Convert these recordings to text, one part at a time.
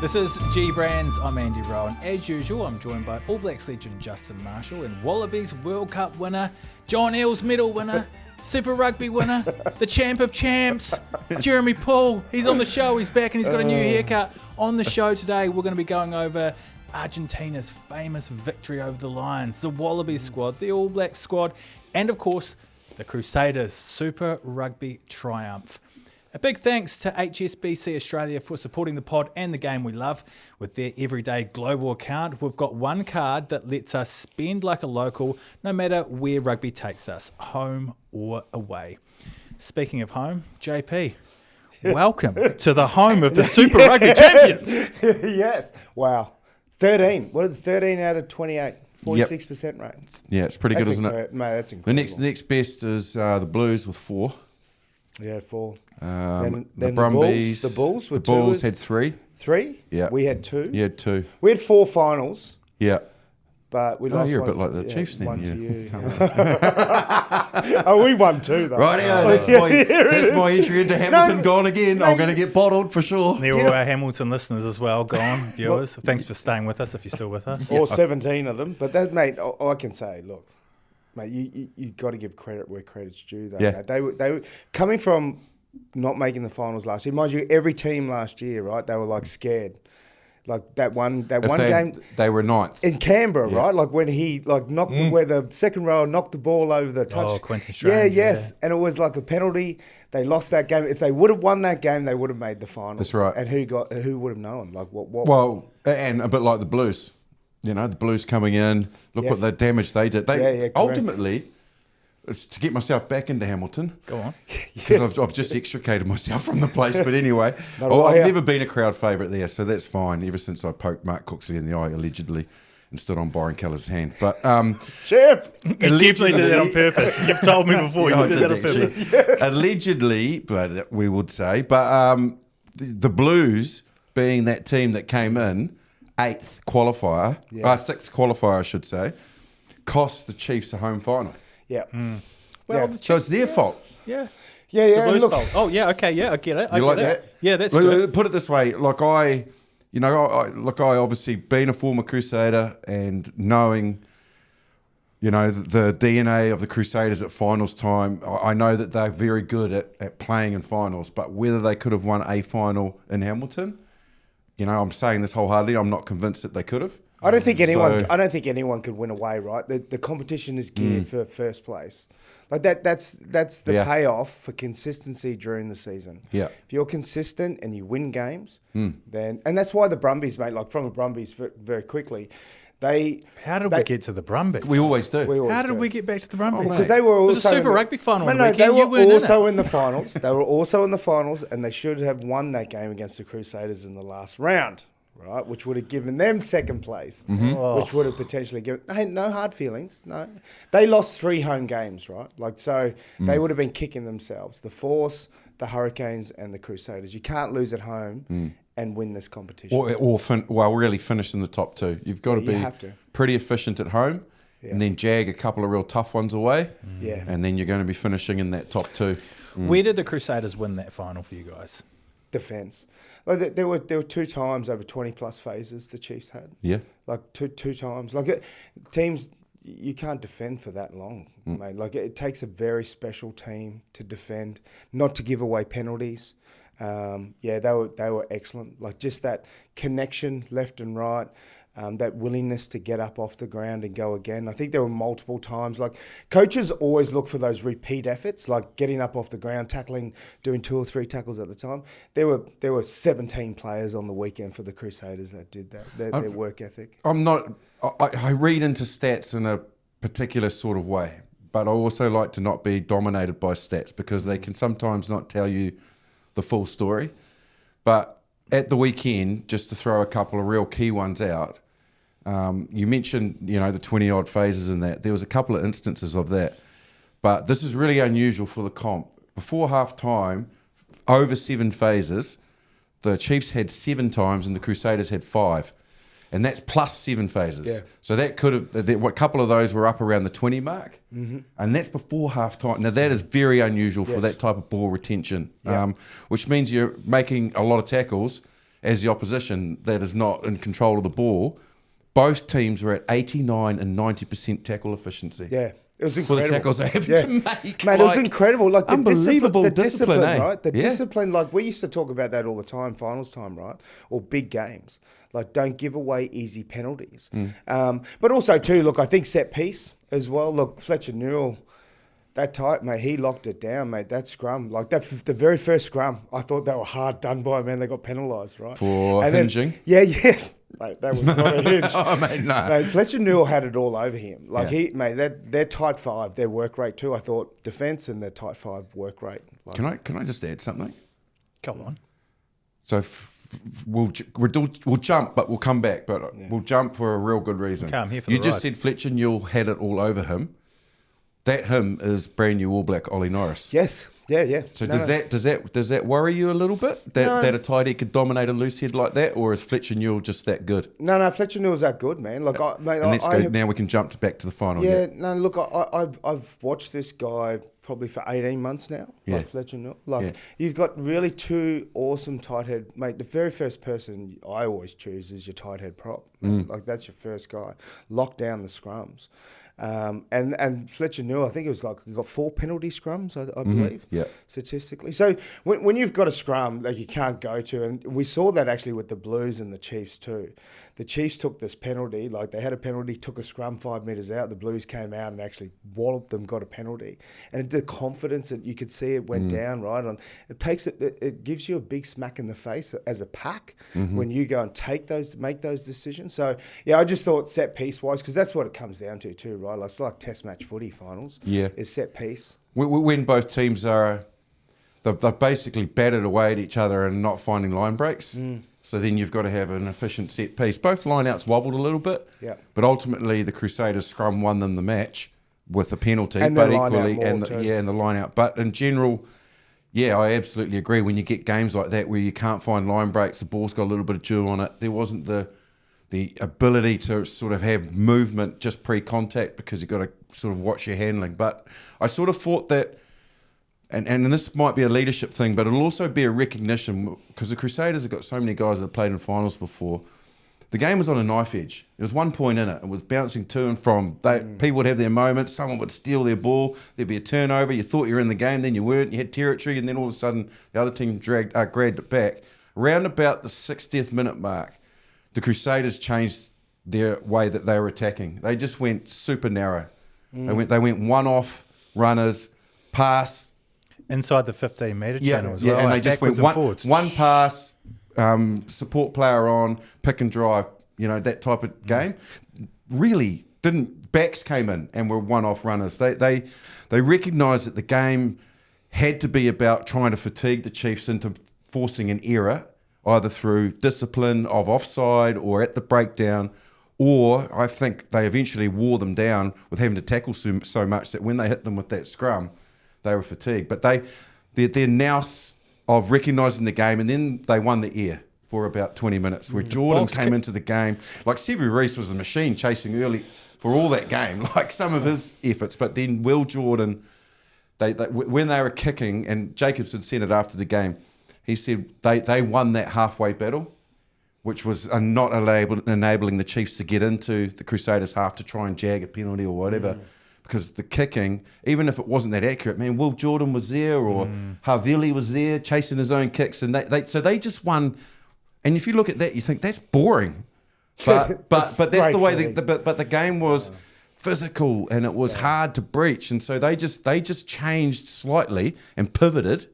This is G Brands. I'm Andy Rowe, and as usual, I'm joined by All Blacks legend Justin Marshall and Wallabies World Cup winner, John Eales medal winner, Super Rugby winner, the champ of champs, Jeremy Paul. He's on the show. He's back and he's got a new haircut. On the show today, we're going to be going over Argentina's famous victory over the Lions, the Wallabies squad, the All Blacks squad, and of course, the Crusaders' Super Rugby triumph. A big thanks to HSBC Australia for supporting the pod and the game we love with their everyday global account. We've got one card that lets us spend like a local no matter where rugby takes us, home or away. Speaking of home, JP, welcome to the home of the Super Rugby champions. Yes. Wow. 13. What are the 13 out of 28? 46% rate. Yeah, it's pretty good, isn't it? Mate, that's incredible. The next best is the Blues with 4. Yeah, 4. Then the Brumbies. The Bulls were the Bulls 2. had 3. 3? Yeah. We had 2. You had 2. We had 4 finals, Yeah. but we lost You're one. a bit like the Chiefs then. One to Yeah. you. Oh, we won 2 though. Rightio, that's my entry into Hamilton gone again. I'm going to get bottled for sure. There were our Hamilton listeners as well, gone, viewers. Thanks for staying with us if you're still with us. Or 17 of them. But that, mate, I can say, look, mate, you got to give credit where credit's due though. Yeah. Mate. They were coming from not making the finals last year. Mind you, every team last year, right, they were like scared. Like that one game They were 9th. in Canberra, Yeah. right? Like when he knocked where the second row knocked the ball over the touch. Oh, Quentin Strange. Yes. And it was like a penalty. They lost that game. If they would have won that game, they would have made the finals. That's right. And who would have known? Like what? Well, and a bit like the Blues. You know, the Blues coming in. Look what the damage they did. Correct. Ultimately, it's to get myself back into Hamilton. Go on. Because I've just extricated myself from the place. But anyway, Not I've never been a crowd favourite there, so that's fine. Ever since I poked Mark Cooksley in the eye, allegedly, and stood on Byron Keller's hand. But Chip. You definitely did that on purpose. You've told me before you did that on purpose. Allegedly, but we would say. But the Blues, being that team that came in 8th qualifier, 6th qualifier, I should say, cost the Chiefs a home final. Yeah. Well, So it's their fault. Yeah. Yeah. The Blues Look, fault. Oh, yeah, okay, yeah, I get it. I You get like it. that? Yeah, that's Look, good. Put it this way, like I obviously being a former Crusader and knowing, you know, the DNA of the Crusaders at finals time, I know that they're very good at playing in finals, but whether they could have won a final in Hamilton, you know, I'm saying this wholeheartedly, I'm not convinced that they could have. I don't think anyone could win away, right? The competition is geared for first place. Like that's the payoff for consistency during the season. Yeah. If you're consistent and you win games, then and that's why the Brumbies, mate, like from the Brumbies very quickly, How did we get to the Brumbies? We always do. How did we get back to the Brumbies? Because they were also it was a Super Rugby final on the they weekend. were also in the finals. They were also in the finals, and they should have won that game against the Crusaders in the last round, right? Which would have given them second place, which would have potentially given. Hey, no hard feelings. No, they lost 3 home games, right? Like so, they would have been kicking themselves. The Force, the Hurricanes, and the Crusaders. You can't lose at home and win this competition. Or really finish in the top 2. You've got to be pretty efficient at home, and then jag a couple of real tough ones away, and then you're going to be finishing in that top 2. Where did the Crusaders win that final for you guys? Defence. Like there were 2 times over 20 plus phases the Chiefs had. Yeah. Like two times. Like teams, you can't defend for that long, mate. Like it takes a very special team to defend, not to give away penalties. They were excellent. Like just that connection left and right. That willingness to get up off the ground and go again. I think there were multiple times. Like coaches always look for those repeat efforts, like getting up off the ground, tackling, doing 2 or 3 tackles at the time. There were 17 players on the weekend for the Crusaders that did that. Their work ethic. I read into stats in a particular sort of way, but I also like to not be dominated by stats because they can sometimes not tell you the full story. But at the weekend, just to throw a couple of real key ones out, you mentioned, you know, the 20-odd phases in that. There was a couple of instances of that. But this is really unusual for the comp. Before half-time, over 7 phases, the Chiefs had 7 times and the Crusaders had 5. And that's plus 7 phases. Yeah. So that could have, a couple of those were up around the 20 mark. Mm-hmm. And that's before half-time. Now, that is very unusual for that type of ball retention, which means you're making a lot of tackles as the opposition that is not in control of the ball, both teams were at 89 and 90% tackle efficiency. Yeah. It was For incredible. the tackles they have to make. Mate, it was incredible. Like the unbelievable discipline, eh? right? The Yeah. discipline, like we used to talk about that all the time, finals time, right? Or big games. Like, don't give away easy penalties. But also, too, look, I think set piece as well. Look, Fletcher Newell, that tight, mate, he locked it down, mate. That scrum, like that, the very first scrum, I thought they were hard done by, man. They got penalised, right? For and hinging? Then, yeah. Mate, that was not a hinge. Oh, mate, no. Mate, Fletcher Newell had it all over him. Like, Yeah. their tight five, their work rate too, I thought, defence and their tight five work rate. Like, Can I just add something? Come on. So we'll jump, but we'll come back. But we'll jump for a real good reason. Okay, I'm here for you the just ride. said Fletcher Newell had it all over him. That him is brand new All Black Ollie Norris. yes. Yeah. So No, does that worry you a little bit that a tight head could dominate a loose head like that, or is Fletcher Newell just that good? No, Fletcher Newell's that good, man. Like, Now we can jump back to the final. Yeah, no, look, I've watched this guy probably for 18 months now, Yeah. like Fletcher Newell. Like, Yeah. you've got really two awesome tight head, mate. The very first person I always choose is your tight head prop. Like, that's your first guy. Lock down the scrums. And Fletcher Newell, I think it was like, he got 4 penalty scrums, I believe, Yeah. statistically. So when you've got a scrum like you can't go to, and we saw that actually with the Blues and the Chiefs too. The Chiefs took this penalty, like they had a penalty, took a scrum 5 metres out. The Blues came out and actually walloped them, got a penalty. And the confidence that you could see it went down, right? On it gives you a big smack in the face as a pack when you go and make those decisions. So yeah, I just thought set piece wise, because that's what it comes down to too, right? Like, it's like test match footy finals. Yeah. Is set piece. When both teams they've basically battered away at each other and not finding line breaks. So then you've got to have an efficient set piece. Both lineouts wobbled a little bit, but ultimately the Crusaders scrum won them the match with a penalty, And but the line equally, out more and too. the line out. But in general, yeah, I absolutely agree. When you get games like that where you can't find line breaks, the ball's got a little bit of dew on it. There wasn't the ability to sort of have movement just pre-contact because you've got to sort of watch your handling. But I sort of thought that. And this might be a leadership thing, but it'll also be a recognition, because the Crusaders have got so many guys that have played in finals before. The game was on a knife edge. There was 1 point in it. It was bouncing to and from. People would have their moments. Someone would steal their ball. There'd be a turnover. You thought you were in the game, then you weren't. You had territory, and then all of a sudden the other team grabbed it back. Around about the 60th minute mark, the Crusaders changed their way that they were attacking. They just went super narrow. They went one-off runners, pass. Inside the 15-metre channel as well. And like they just went backwards and one forwards. pass, support player on, pick and drive, that type of game. Really backs came in and were one-off runners. They recognised that the game had to be about trying to fatigue the Chiefs into forcing an error, either through discipline of offside or at the breakdown, or I think they eventually wore them down with having to tackle so much that when they hit them with that scrum, they were fatigued. But their nous of recognising the game, and then they won the air for about 20 minutes, where Jordan came into the game. Like, Sevu Reece was a machine chasing early for all that game, like some of his efforts. But then Will Jordan, when they were kicking, and Jacobson said it after the game, he said they won that halfway battle, which was not enabling the Chiefs to get into the Crusaders' half to try and jag a penalty or whatever. Because the kicking, even if it wasn't that accurate, man, Will Jordan was there, or Havili was there chasing his own kicks, and so they just won. And if you look at that, you think that's boring, but that's the way. But the game was physical and it was hard to breach, and so they just changed slightly and pivoted,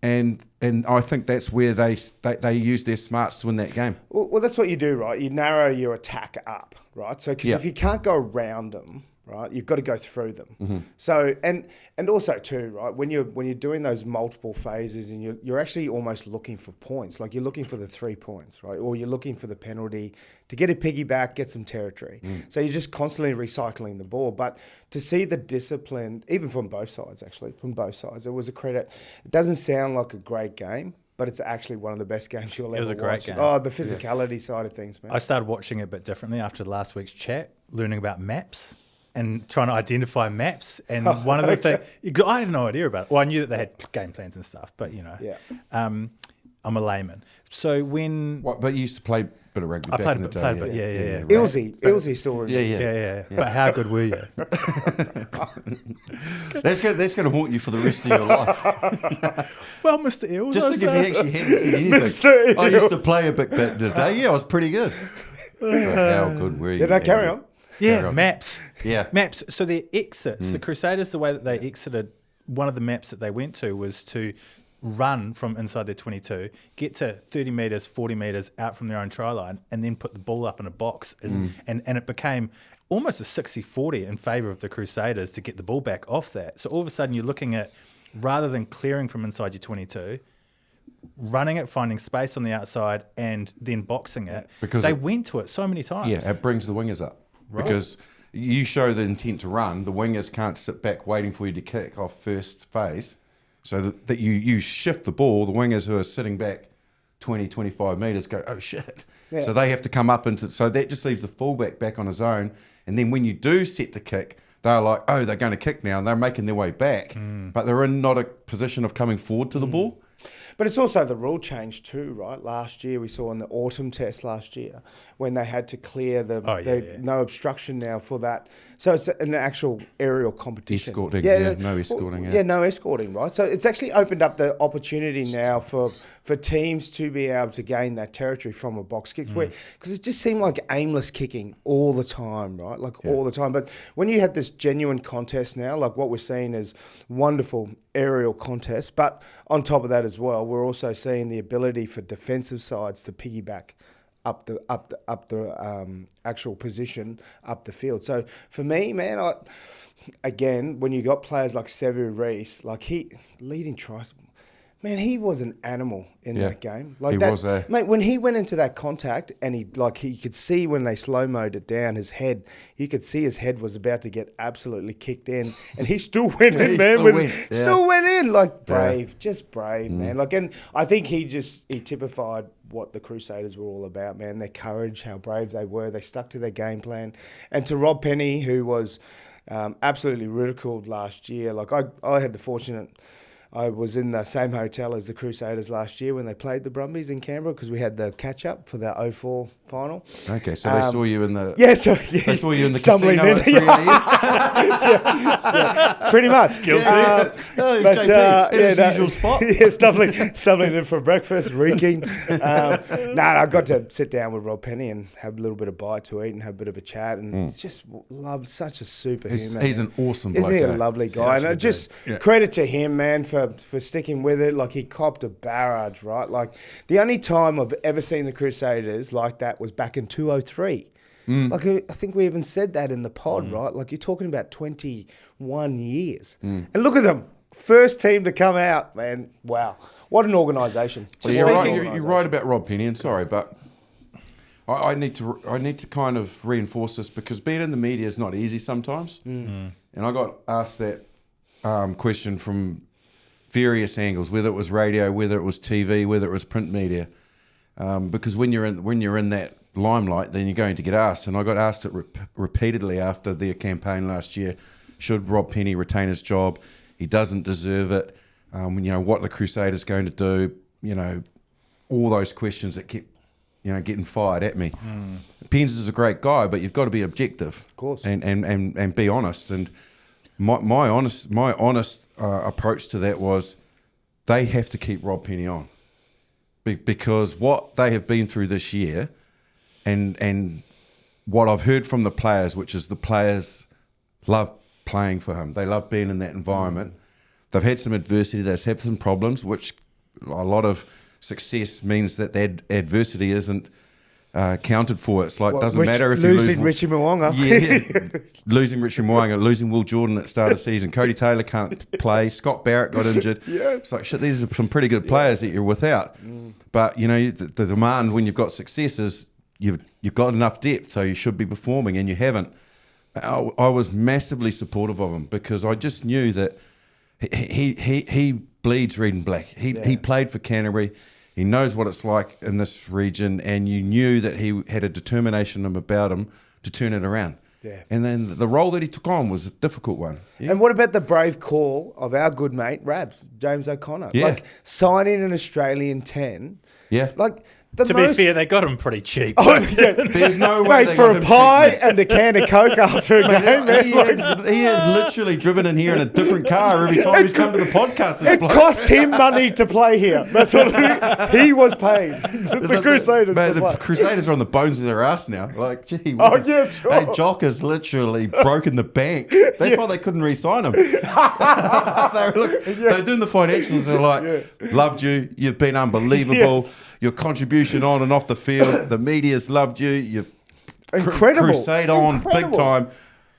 and I think that's where they used their smarts to win that game. Well, that's what you do, right? You narrow your attack up, right? So, because if you can't go around them, right, you've got to go through them. So, and also too, right, when you're doing those multiple phases, and you're actually almost looking for points, like you're looking for the 3 points, right, or you're looking for the penalty to get a piggyback, get some territory. So you're just constantly recycling the ball. But to see the discipline, even from both sides, it was a credit. It doesn't sound like a great game, but it's actually one of the best games you'll ever watch. It was a great game. Oh, the physicality side of things, man. I started watching it a bit differently after last week's chat, learning about maps and trying to identify maps. And one of the things, I had no idea about it. Well, I knew that they had game plans and stuff, but I'm a layman. So when What? But you used to play a bit of rugby I back played in a the bit, day. played a bit, yeah. right. Ilsey still remembers. Yeah. But how good were you? That's going to haunt you for the rest of your life. Well, Mr. Eels, Just I like was, if you actually hadn't said anything. Mr. I used to play a bit back in the day. Yeah, I was pretty good. But how good were you? Yeah, no, carry Andy? on. yeah, maps. Yeah. Maps. So their exits, the Crusaders, the way that they exited, one of the maps that they went to was to run from inside their 22, get to 30 metres, 40 metres out from their own try line, and then put the ball up in a box. And it became almost a 60-40 in favour of the Crusaders to get the ball back off that. So all of a sudden you're looking at, rather than clearing from inside your 22, running it, finding space on the outside, and then boxing it. Because they went to it so many times. Yeah, it brings the wingers up. Right. Because you show the intent to run, the wingers can't sit back waiting for you to kick off first phase. So that you shift the ball, the wingers who are sitting back 20, 25 metres go, oh shit. Yeah. So they have to come up into, so that just leaves the fullback back on his own. And then when you do set the kick, they're like, oh, they're going to kick now, and they're making their way back. But they're in not a position of coming forward to the ball. But it's also the rule change too, right? Last year we saw in the autumn test last year when they had to clear the no obstruction now for that. So it's an actual aerial competition. Escorting, no escorting. Yeah, no escorting, right? So it's actually opened up the opportunity now for teams to be able to gain that territory from a box kick, because it just seemed like aimless kicking all the time, right? All the time. But when you have this genuine contest now, like what we're seeing is wonderful aerial contests, but on top of that as well, we're also seeing the ability for defensive sides to piggyback up the actual position up the field. So for me, man, again, when you got players like Sevu Reece, like he leading tries, man, he was an animal in that game. Like he that, was mate. When he went into that contact, and he could see when they slow mode it down, his head, you could see his head was about to get absolutely kicked in, and he still went in, man. Still went in, like brave, just brave, man. Like, and I think he typified what the Crusaders were all about, man. Their courage, how brave they were. They stuck to their game plan, and to Rob Penny, who was absolutely ridiculed last year. Like I had the fortunate. I was in the same hotel as the Crusaders last year when they played the Brumbies in Canberra, because we had the catch-up for the 04 final. Okay, so they saw you in the... They saw you in the stumbling casino at 3 a.m. yeah, pretty much. Guilty. Usual spot. Stumbling in for breakfast, reeking. I got to sit down with Rob Penny and have a little bit of bite to eat and have a bit of a chat, and just loved such a superhuman. He's an awesome bloke. Isn't he a lovely guy? And just credit to him, man, for sticking with it. Like, he copped a barrage, right? Like, the only time I've ever seen the Crusaders like that was back in 2003. Like, I think we even said that in the pod, right? Like, you're talking about 21 years. And look at them. First team to come out, man. Wow. What an organisation. Well, you're right about Rob Penny, and sorry, but I need to kind of reinforce this, because being in the media is not easy sometimes. And I got asked that question from various angles, whether it was radio, whether it was TV, whether it was print media, because when you're in that limelight, then you're going to get asked. And I got asked it repeatedly after their campaign last year: should Rob Penny retain his job? He doesn't deserve it. What the Crusaders going to do? All those questions that kept getting fired at me. Pens is a great guy, but you've got to be objective, of course, and be honest. And my honest approach to that was, they have to keep Rob Penny on, because what they have been through this year, and what I've heard from the players, which is the players love playing for him. They love being in that environment. They've had some adversity. They've had some problems, which a lot of success means that adversity isn't counted for. It's like, doesn't matter if you lose losing Richie Mwanga. Yeah, losing Richie Mwanga, losing Will Jordan at the start of the season. Cody Taylor can't play. Scott Barrett got injured. It's like, shit, these are some pretty good players that you're without. But the demand when you've got success is you've got enough depth, so you should be performing, and you haven't. I was massively supportive of him, because I just knew that he bleeds red and black. He played for Canterbury. He knows what it's like in this region, and you knew that he had a determination about him to turn it around. Yeah. And then the role that he took on was a difficult one. Yeah. And what about the brave call of our good mate, Rabs, James O'Connor? Yeah. Like, signing an Australian 10. Yeah. Like, the To most... be fair, they got him pretty cheap. Oh, yeah. There's no way Mate, they for got a him pie cheap, and a can of Coke after a game, man. He has literally driven in here in a different car every time he's come to the podcast. This It bloke. cost him money to play here. That's what he was paid. The Crusaders. Mate, to the play. Crusaders are on the bones of their ass now. Like, gee, Oh, whiz. yeah, sure. Hey, Jock has literally broken the bank. That's why they couldn't re-sign him. They're doing the financials. They're like, loved you. You've been unbelievable. Yes. Your contribution on and off the field. The media's loved you. You've Incredible. crusade on Incredible. big time.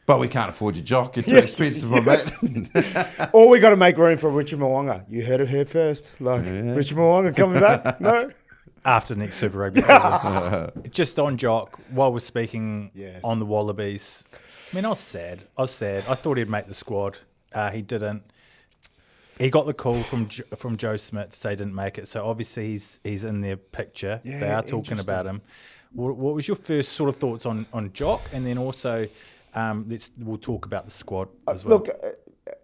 But we can't afford your Jock. You're too expensive, my mate. Or we got to make room for Richard Mwanga. You heard it here first. Like, Richard Mwanga coming back? No? After next Super Rugby season. Just on Jock, while we're speaking on the Wallabies, I mean, I was sad. I thought he'd make the squad. He didn't. He got the call from Joe Smith to say he didn't make it. So obviously he's in their picture. Yeah, they are talking about him. What was your first sort of thoughts on Jock? And then also, we'll talk about the squad as well. Look,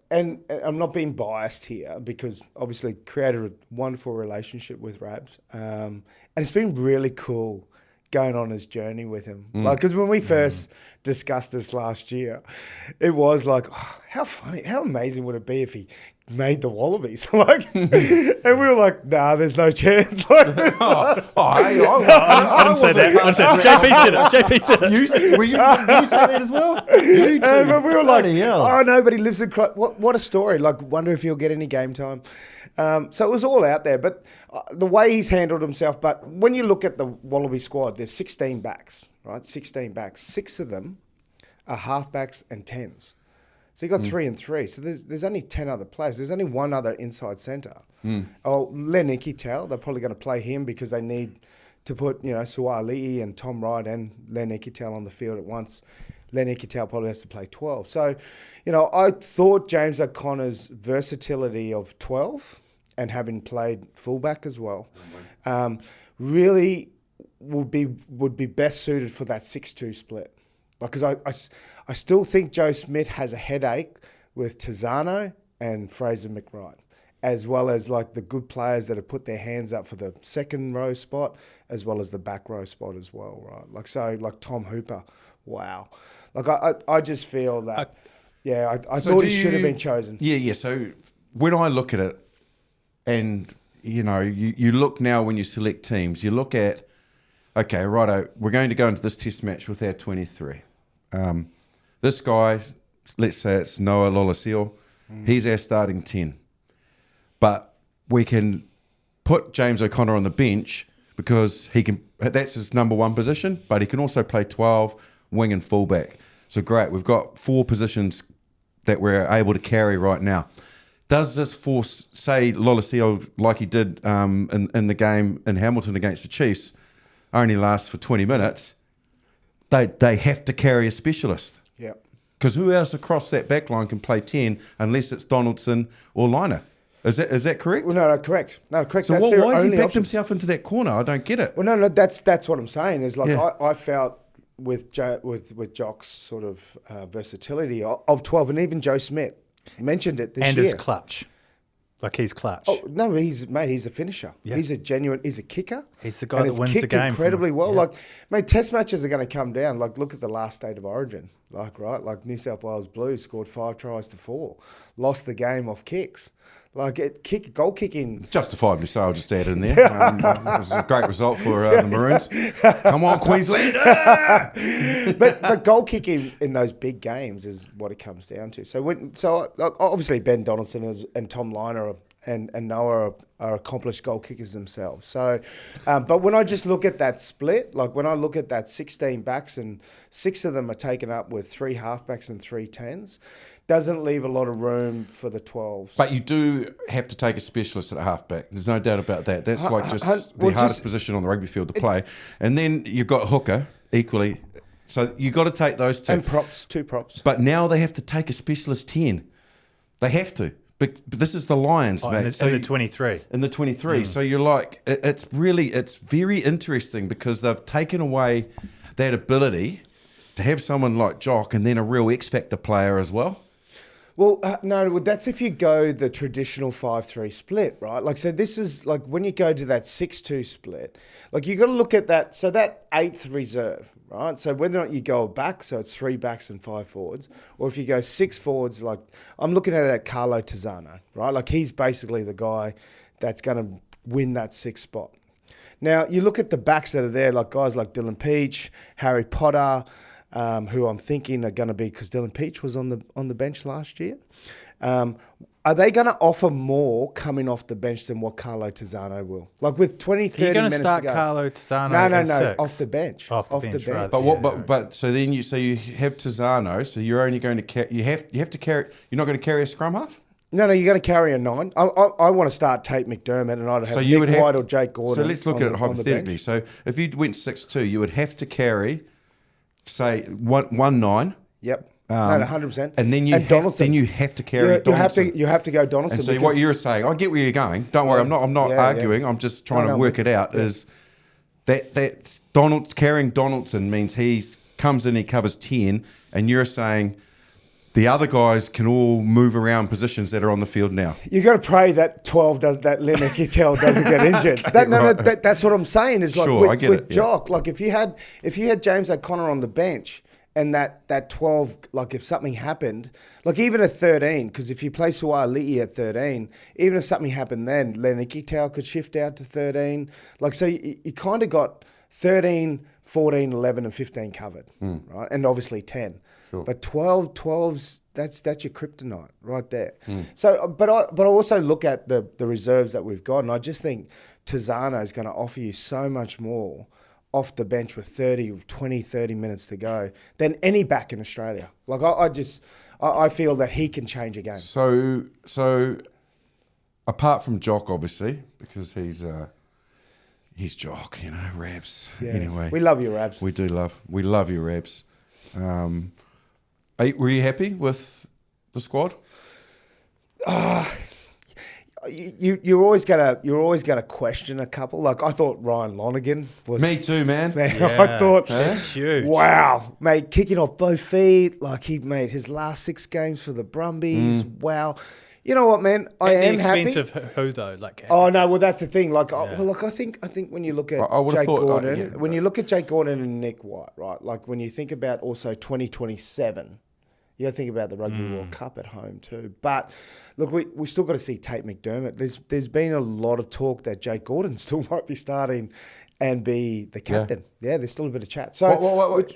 and I'm not being biased here because obviously created a wonderful relationship with Rabs. And it's been really cool going on his journey with him. Like, because when we first discussed this last year, it was like, oh, how funny, how amazing would it be if he made the Wallabies? Like, and we were like, nah, there's no chance. Like, I didn't say that. JP said it. You said that as well? You too. but we were like, Bloody hell. oh, nobody lives in what a story. Like, wonder if he'll get any game time. So it was all out there. But the way he's handled himself, but when you look at the Wallaby squad, there's 16 backs, right? 16 backs. 6 of them are halfbacks and 10s. So you got 3 and 3. So there's only 10 other players. There's only one other inside centre. Oh, Len Iquitel, they're probably going to play him because they need to put, Saily and Tom Wright and Len Iquitel on the field at once. Len Iquitel probably has to play 12. So, I thought James O'Connor's versatility of 12 and having played fullback as well, really would be best suited for that 6-2 split. Like, because I still think Joe Smith has a headache with Tizano and Fraser McWright, as well as like the good players that have put their hands up for the second row spot, as well as the back row spot as well, right? Like Tom Hooper, wow. Like I just feel that, I thought he should have been chosen. Yeah. So when I look at it, and you look now when you select teams, you look at, okay, righto, we're going to go into this test match with our 23. This guy, let's say it's Noah Lolosio, he's our starting 10. But we can put James O'Connor on the bench because that's his number 1 position, but he can also play 12, wing and fullback. So great, we've got 4 positions that we're able to carry right now. Does this force, say, Lolosio, like he did in the game in Hamilton against the Chiefs, only lasts for 20 minutes, they have to carry a specialist. Yeah. Because who else across that back line can play 10 unless it's Donaldson or Liner? Is that correct? Well, no, correct. No, correct. So that's why has he only backed option. himself into that corner? I don't get it. Well, no, that's what I'm saying. Is like Yeah. I felt with Jock's sort of versatility of 12, and even Joe Smith mentioned it this And year. his clutch. Like, he's clutch. Oh no, he's a finisher. Yeah. He's a kicker. He's the guy and that it's wins the kicked game. incredibly well. Yeah. Like, mate, test matches are going to come down. Like, look at the last state of origin. Like, right, like New South Wales Blues scored 5 tries to 4, lost the game off kicks. Like, goal kicking. Justifiably so, I'll just add in there. It was a great result for the Maroons. Come on, Queensland. but goal kicking in those big games is what it comes down to. So obviously Ben Donaldson and Tom Liner and Noah are accomplished goal kickers themselves. So, but when I just look at that split, like when I look at that 16 backs and 6 of them are taken up with 3 halfbacks and 3 10s, doesn't leave a lot of room for the 12s. But you do have to take a specialist at a halfback. There's no doubt about that. That's like just the hardest position on the rugby field to play. And then you've got hooker equally. So you've got to take those 2. And props, 2 props. But now they have to take a specialist 10. They have to. But this is the Lions, mate. In the 23. In the 23. So you're like, it's very interesting because they've taken away that ability to have someone like Jock and then a real X Factor player as well? Well, no, that's if you go the traditional 5-3 split, right? Like, so this is like when you go to that 6-2 split, like you got to look at that. So that 8th reserve, right? So whether or not you go back, so it's 3 backs and 5 forwards, or if you go 6 forwards, like I'm looking at that Carlo Tizzano, right? Like he's basically the guy that's going to win that 6th spot. Now, you look at the backs that are there, like guys like Dylan Peach, Harry Potter, who I'm thinking are going to be, because Dylan Peach was on the bench last year. Are they going to offer more coming off the bench than what Carlo Tizzano will? Like with 20, 30 minutes to go. You're going to start Carlo Tizzano No, off the bench. Off the bench. Right. But so then you have Tizzano, so you're only going to you have to carry. You're not going to carry a scrum half. No, you're going to carry a 9. I want to start Tate McDermott, and I'd have Nick White or Jake Gordon. So let's look at it hypothetically. So if you went 6-2, you would have to carry, say, 1-9. Yep. 100%. And then you have to carry Donaldson. You have to go Donaldson. And so what you're saying, I get where you're going. Don't worry, I'm not arguing. I'm just trying to work it out. Yeah. Is that carrying Donaldson means he comes in, he covers 10, and you're saying the other guys can all move around positions that are on the field now. You got to pray that 12 doesn't get injured. That's what I'm saying. Is like with Jock. Like if you had James O'Connor on the bench and that 12, like if something happened, like even at 13, because if you play Suaalii at 13, even if something happened then, Lenikitau could shift out to 13. Like so, you kind of got 13, 14, 11, and 15 covered, right? And obviously 10. Sure. But 12's that's your kryptonite right there. So, but I also look at the reserves that we've got, and I just think Tizzano is going to offer you so much more off the bench with 30 minutes to go than any back in Australia. Like I feel that he can change a game. So apart from Jock, obviously, because he's Jock, Rabs. Yeah. Anyway, we love you, Rabs. We love you, Rabs. Were you happy with the squad? You're always gonna question a couple. Like I thought Ryan Lonergan was. Me too, man. Yeah, I thought that's huge. Wow, mate, kicking off both feet. Like he made his last 6 games for the Brumbies. Wow. You know what, man? I am happy. At the expense of who though? Like, oh no, well that's the thing. Like, I think when you look at Jake Gordon, when you look at Jake Gordon and Nick White, right? Like when you think about also 2027, you got to think about the Rugby World Cup at home too. But look, we still got to see Tate McDermott. There's been a lot of talk that Jake Gordon still might be starting and be the captain. Yeah, there's still a bit of chat. So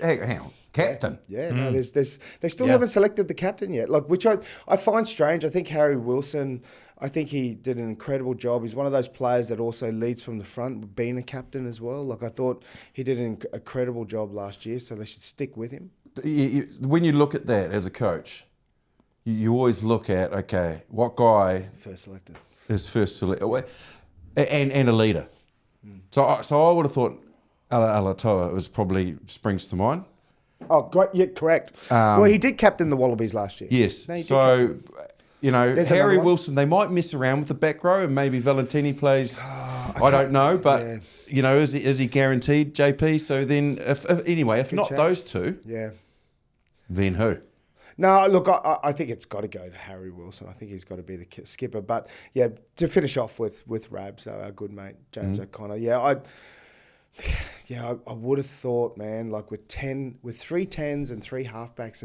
hang on. Captain. Yeah, no, they still haven't selected the captain yet. Like, which I find strange. I think Harry Wilson, I think he did an incredible job. He's one of those players that also leads from the front, being a captain as well. Like, I thought he did an incredible job last year, so they should stick with him. When you look at that as a coach, you always look at, okay, what guy is first selected, and a leader. So I would have thought Alatoa springs to mind. Oh, great! Yeah, correct. Well, he did captain the Wallabies last year. Yes. So, Harry Wilson, they might mess around with the back row, and maybe Valentini plays. I don't know, but is he guaranteed JP? So then, if not those two, then who? No, look, I think it's got to go to Harry Wilson. I think he's got to be the skipper. But yeah, to finish off with Rabs, our good mate James O'Connor. I would have thought, man, like with 3 10s and 3 halfbacks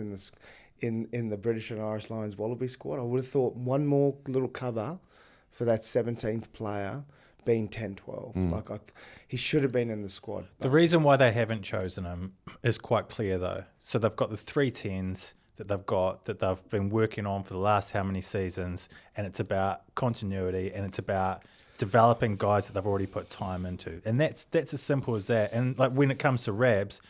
in the British and Irish Lions Wallaby squad, I would have thought one more little cover for that 17th player being 10-12. He should have been in the squad. The reason why they haven't chosen him is quite clear, though. So they've got the 3 10s that they've been working on for the last how many seasons, and it's about continuity, and it's about developing guys that they've already put time into, and that's as simple as that. And like when it comes to Rabs,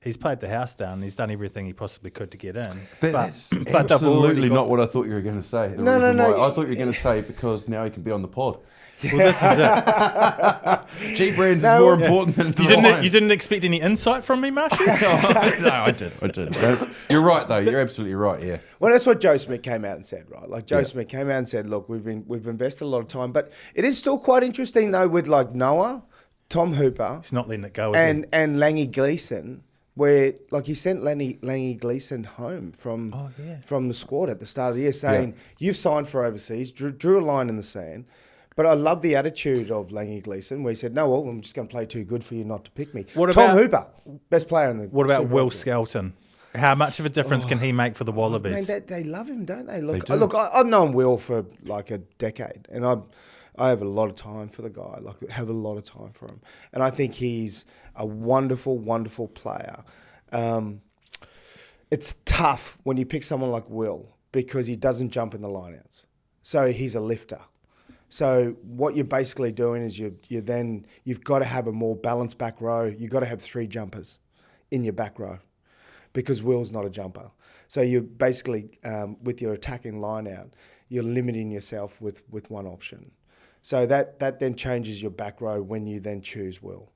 he's played the house down and he's done everything he possibly could to get in. That's absolutely not what I thought you were going to say. No. I thought you were going to say because now he can be on the pod. Well, this is it. G-Brands is more important than you didn't expect any insight from me, Marshall? No, I did. You're right, though. You're absolutely right, yeah. Well, that's what Joe Smith came out and said, right? Like, Joe Smith came out and said, look, we've invested a lot of time. But it is still quite interesting, though, with, like, Noah, Tom Hooper... He's not letting it go, is he? And Langy Gleeson... where like he sent Langy Gleeson home from the squad at the start of the year, saying you've signed for overseas, drew a line in the sand. But I love the attitude of Langy Gleeson, where he said, "No, well, I'm just going to play too good for you not to pick me." Tom Hooper, best player in the. What about Super Will Rugby. Skelton? How much of a difference can he make for the Wallabies? Man, they love him, don't they? Look, do. I've known Will for like a decade, and I have a lot of time for the guy. Like, I have a lot of time for him, and I think he's a wonderful, wonderful player. It's tough when you pick someone like Will because he doesn't jump in the lineouts, so he's a lifter. So what you're basically doing is you've got to have a more balanced back row. You've got to have 3 jumpers in your back row because Will's not a jumper. So you're basically, with your attacking line out, you're limiting yourself with one option. So that then changes your back row when you then choose Will.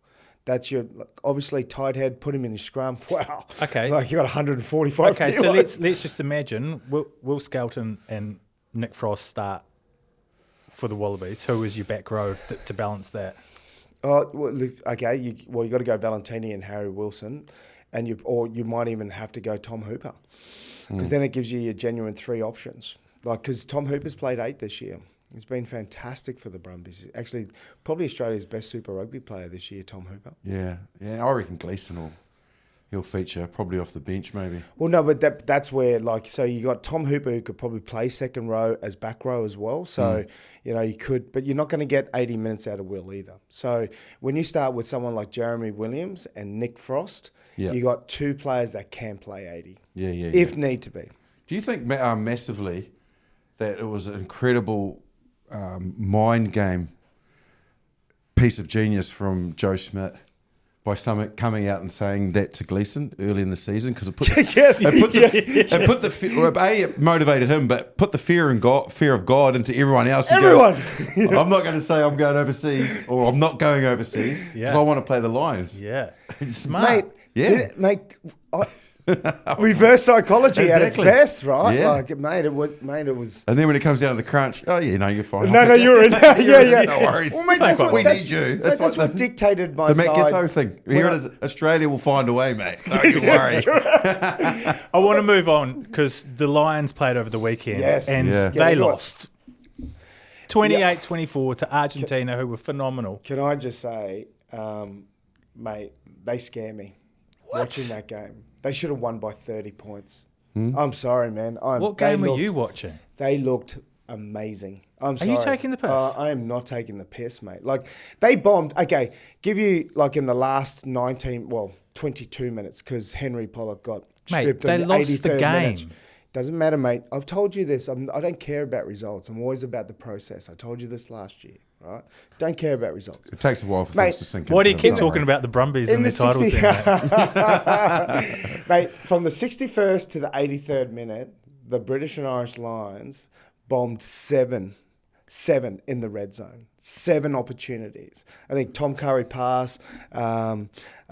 That's your, obviously, tight head, put him in his scrum. Wow. Okay. Like you got 145 Okay, kilos. so let's just imagine Will Skelton and Nick Frost start for the Wallabies. Who is your back row to balance that? Oh, well, okay. You got to go Valentini and Harry Wilson, and you might even have to go Tom Hooper, because then it gives you your genuine 3 options. Like, because Tom Hooper's played 8 this year. He's been fantastic for the Brumbies. Actually, probably Australia's best Super Rugby player this year, Tom Hooper. Yeah. I reckon Gleeson he'll feature probably off the bench maybe. Well, no, but that's where, like, so you got Tom Hooper who could probably play second row as back row as well. So, you could, but you're not going to get 80 minutes out of Will either. So when you start with someone like Jeremy Williams and Nick Frost, you got 2 players that can play 80. If need to be. Do you think massively that it was an incredible mind game piece of genius from Joe Schmidt by Summit coming out and saying that to Gleeson early in the season, because it put it motivated him, but put the fear of God into everyone else. Everyone. I'm not going to say I'm going overseas or I'm not going overseas because I want to play the Lions. Yeah, smart. Mate, reverse psychology at its best, right? Yeah. Like, it was. And then when it comes down to the crunch, you're fine. No, you're in. Yeah. No worries. Well, mate, that's what, we need you. That's what dictated my the Matt side. Ghetto thing. Here it is. Australia will find a way, mate. Don't you worry. I want to move on because the Lions played over the weekend and they lost 28-24 to Argentina, who were phenomenal. Can I just say, mate, they scare me watching that game. They should have won by 30 points. I'm sorry, man. What game were you watching? They looked amazing. I'm sorry. Are you taking the piss? I am not taking the piss, mate. Like, they bombed. Okay, give you, like, in the last 22 minutes, because Henry Pollock got stripped. Mate, they lost the game. Minute. Doesn't matter, mate. I've told you this. I don't care about results. I'm always about the process. I told you this last year, right? Don't care about results. It takes a while for things to sink in. Why do you keep talking about the Brumbies and their titles then, mate, from the 61st to the 83rd minute, the British and Irish Lions bombed 7 in the red zone. 7 opportunities. I think Tom Curry pass. I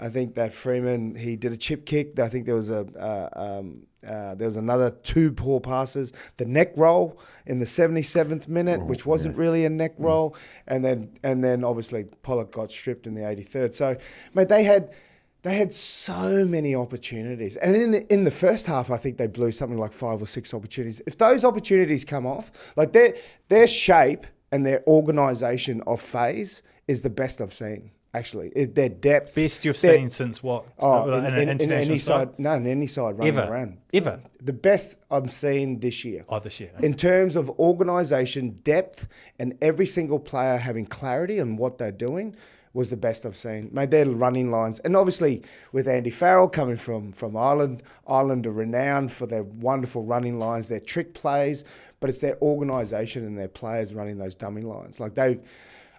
think that Freeman, he did a chip kick. I think there was another 2 poor passes. The neck roll in the 77th minute, which wasn't really a neck roll, and then obviously Pollock got stripped in the 83rd. So, mate, they had so many opportunities, and in the first half, I think they blew something like 5 or 6 opportunities. If those opportunities come off, like their shape and their organisation of phase is the best I've seen. Actually, their depth. Best you've seen since what? In any side running around. Ever. The best I've seen this year. Oh, this year. In terms of organisation, depth, and every single player having clarity on what they're doing was the best I've seen. Made their running lines. And obviously with Andy Farrell coming from Ireland are renowned for their wonderful running lines, their trick plays, but it's their organisation and their players running those dummy lines. Like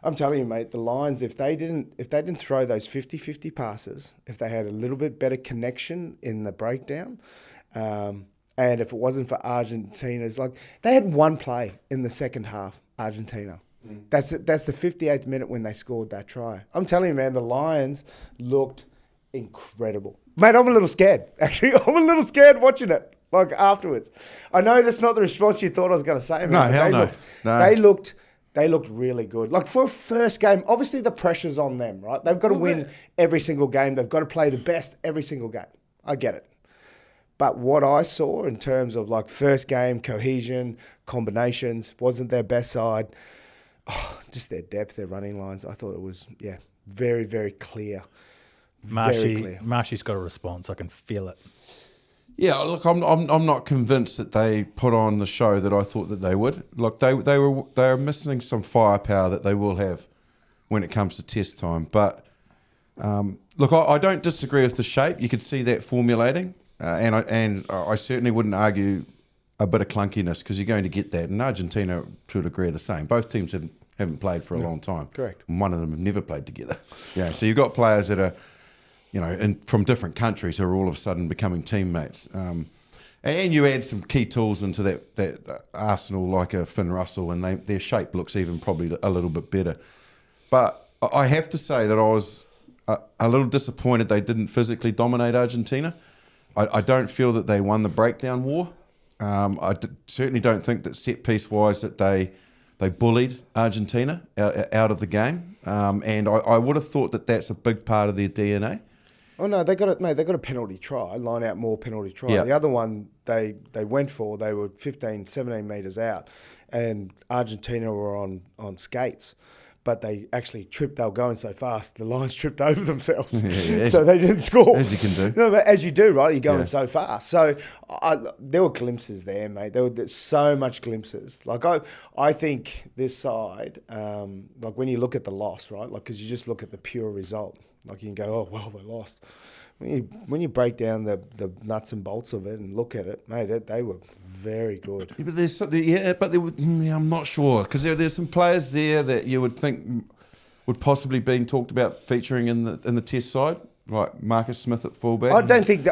I'm telling you, mate, the Lions, if they didn't throw those 50-50 passes, if they had a little bit better connection in the breakdown, and if it wasn't for Argentina's, like, they had 1 play in the second half, Argentina. That's the 58th minute when they scored that try. I'm telling you, man, the Lions looked incredible. Mate, I'm a little scared. Actually, I'm a little scared watching it, like, afterwards. I know that's not the response you thought I was going to say, man. No, hell no. They looked really good. Like, for a first game, obviously the pressure's on them, right? They've got to win every single game. They've got to play the best every single game. I get it. But what I saw in terms of like first game, cohesion, combinations, wasn't their best side. Oh, just their depth, their running lines. I thought it was, very, very clear. Very clear. Marshy's got a response. I can feel it. Yeah, look, I'm not convinced that they put on the show that I thought that they would. Look, they were missing some firepower that they will have when it comes to test time. But look, I don't disagree with the shape. You could see that formulating, and I certainly wouldn't argue a bit of clunkiness because you're going to get that. And Argentina, to a degree, are the same. Both teams haven't played for a long time. Correct. And one of them have never played together. Yeah, so you've got players that are, from different countries who are all of a sudden becoming teammates. And you add some key tools into that arsenal like a Finn Russell, and their shape looks even probably a little bit better. But I have to say that I was a little disappointed they didn't physically dominate Argentina. I don't feel that they won the breakdown war. Certainly don't think that set-piece wise that they bullied Argentina out of the game. And I would have thought that that's a big part of their DNA. Oh no, they got it, mate. They got a penalty try, line out more penalty try. Yeah. The other one they went for, they were 15, 17 metres out, and Argentina were on skates, but they actually tripped. They were going so fast, the lines tripped over themselves, so they didn't score. As you can do. No, but as you do, right? You're going so fast. So there were glimpses there, mate. There's so much glimpses. Like I think this side, like when you look at the loss, right? Like because you just look at the pure result. Like you can go, oh well, they lost. When you break down the nuts and bolts of it and look at it, mate, they were very good. Yeah, but there's something, I'm not sure because there's some players there that you would think would possibly been talked about featuring in the test side, like Marcus Smith at fullback. I don't think,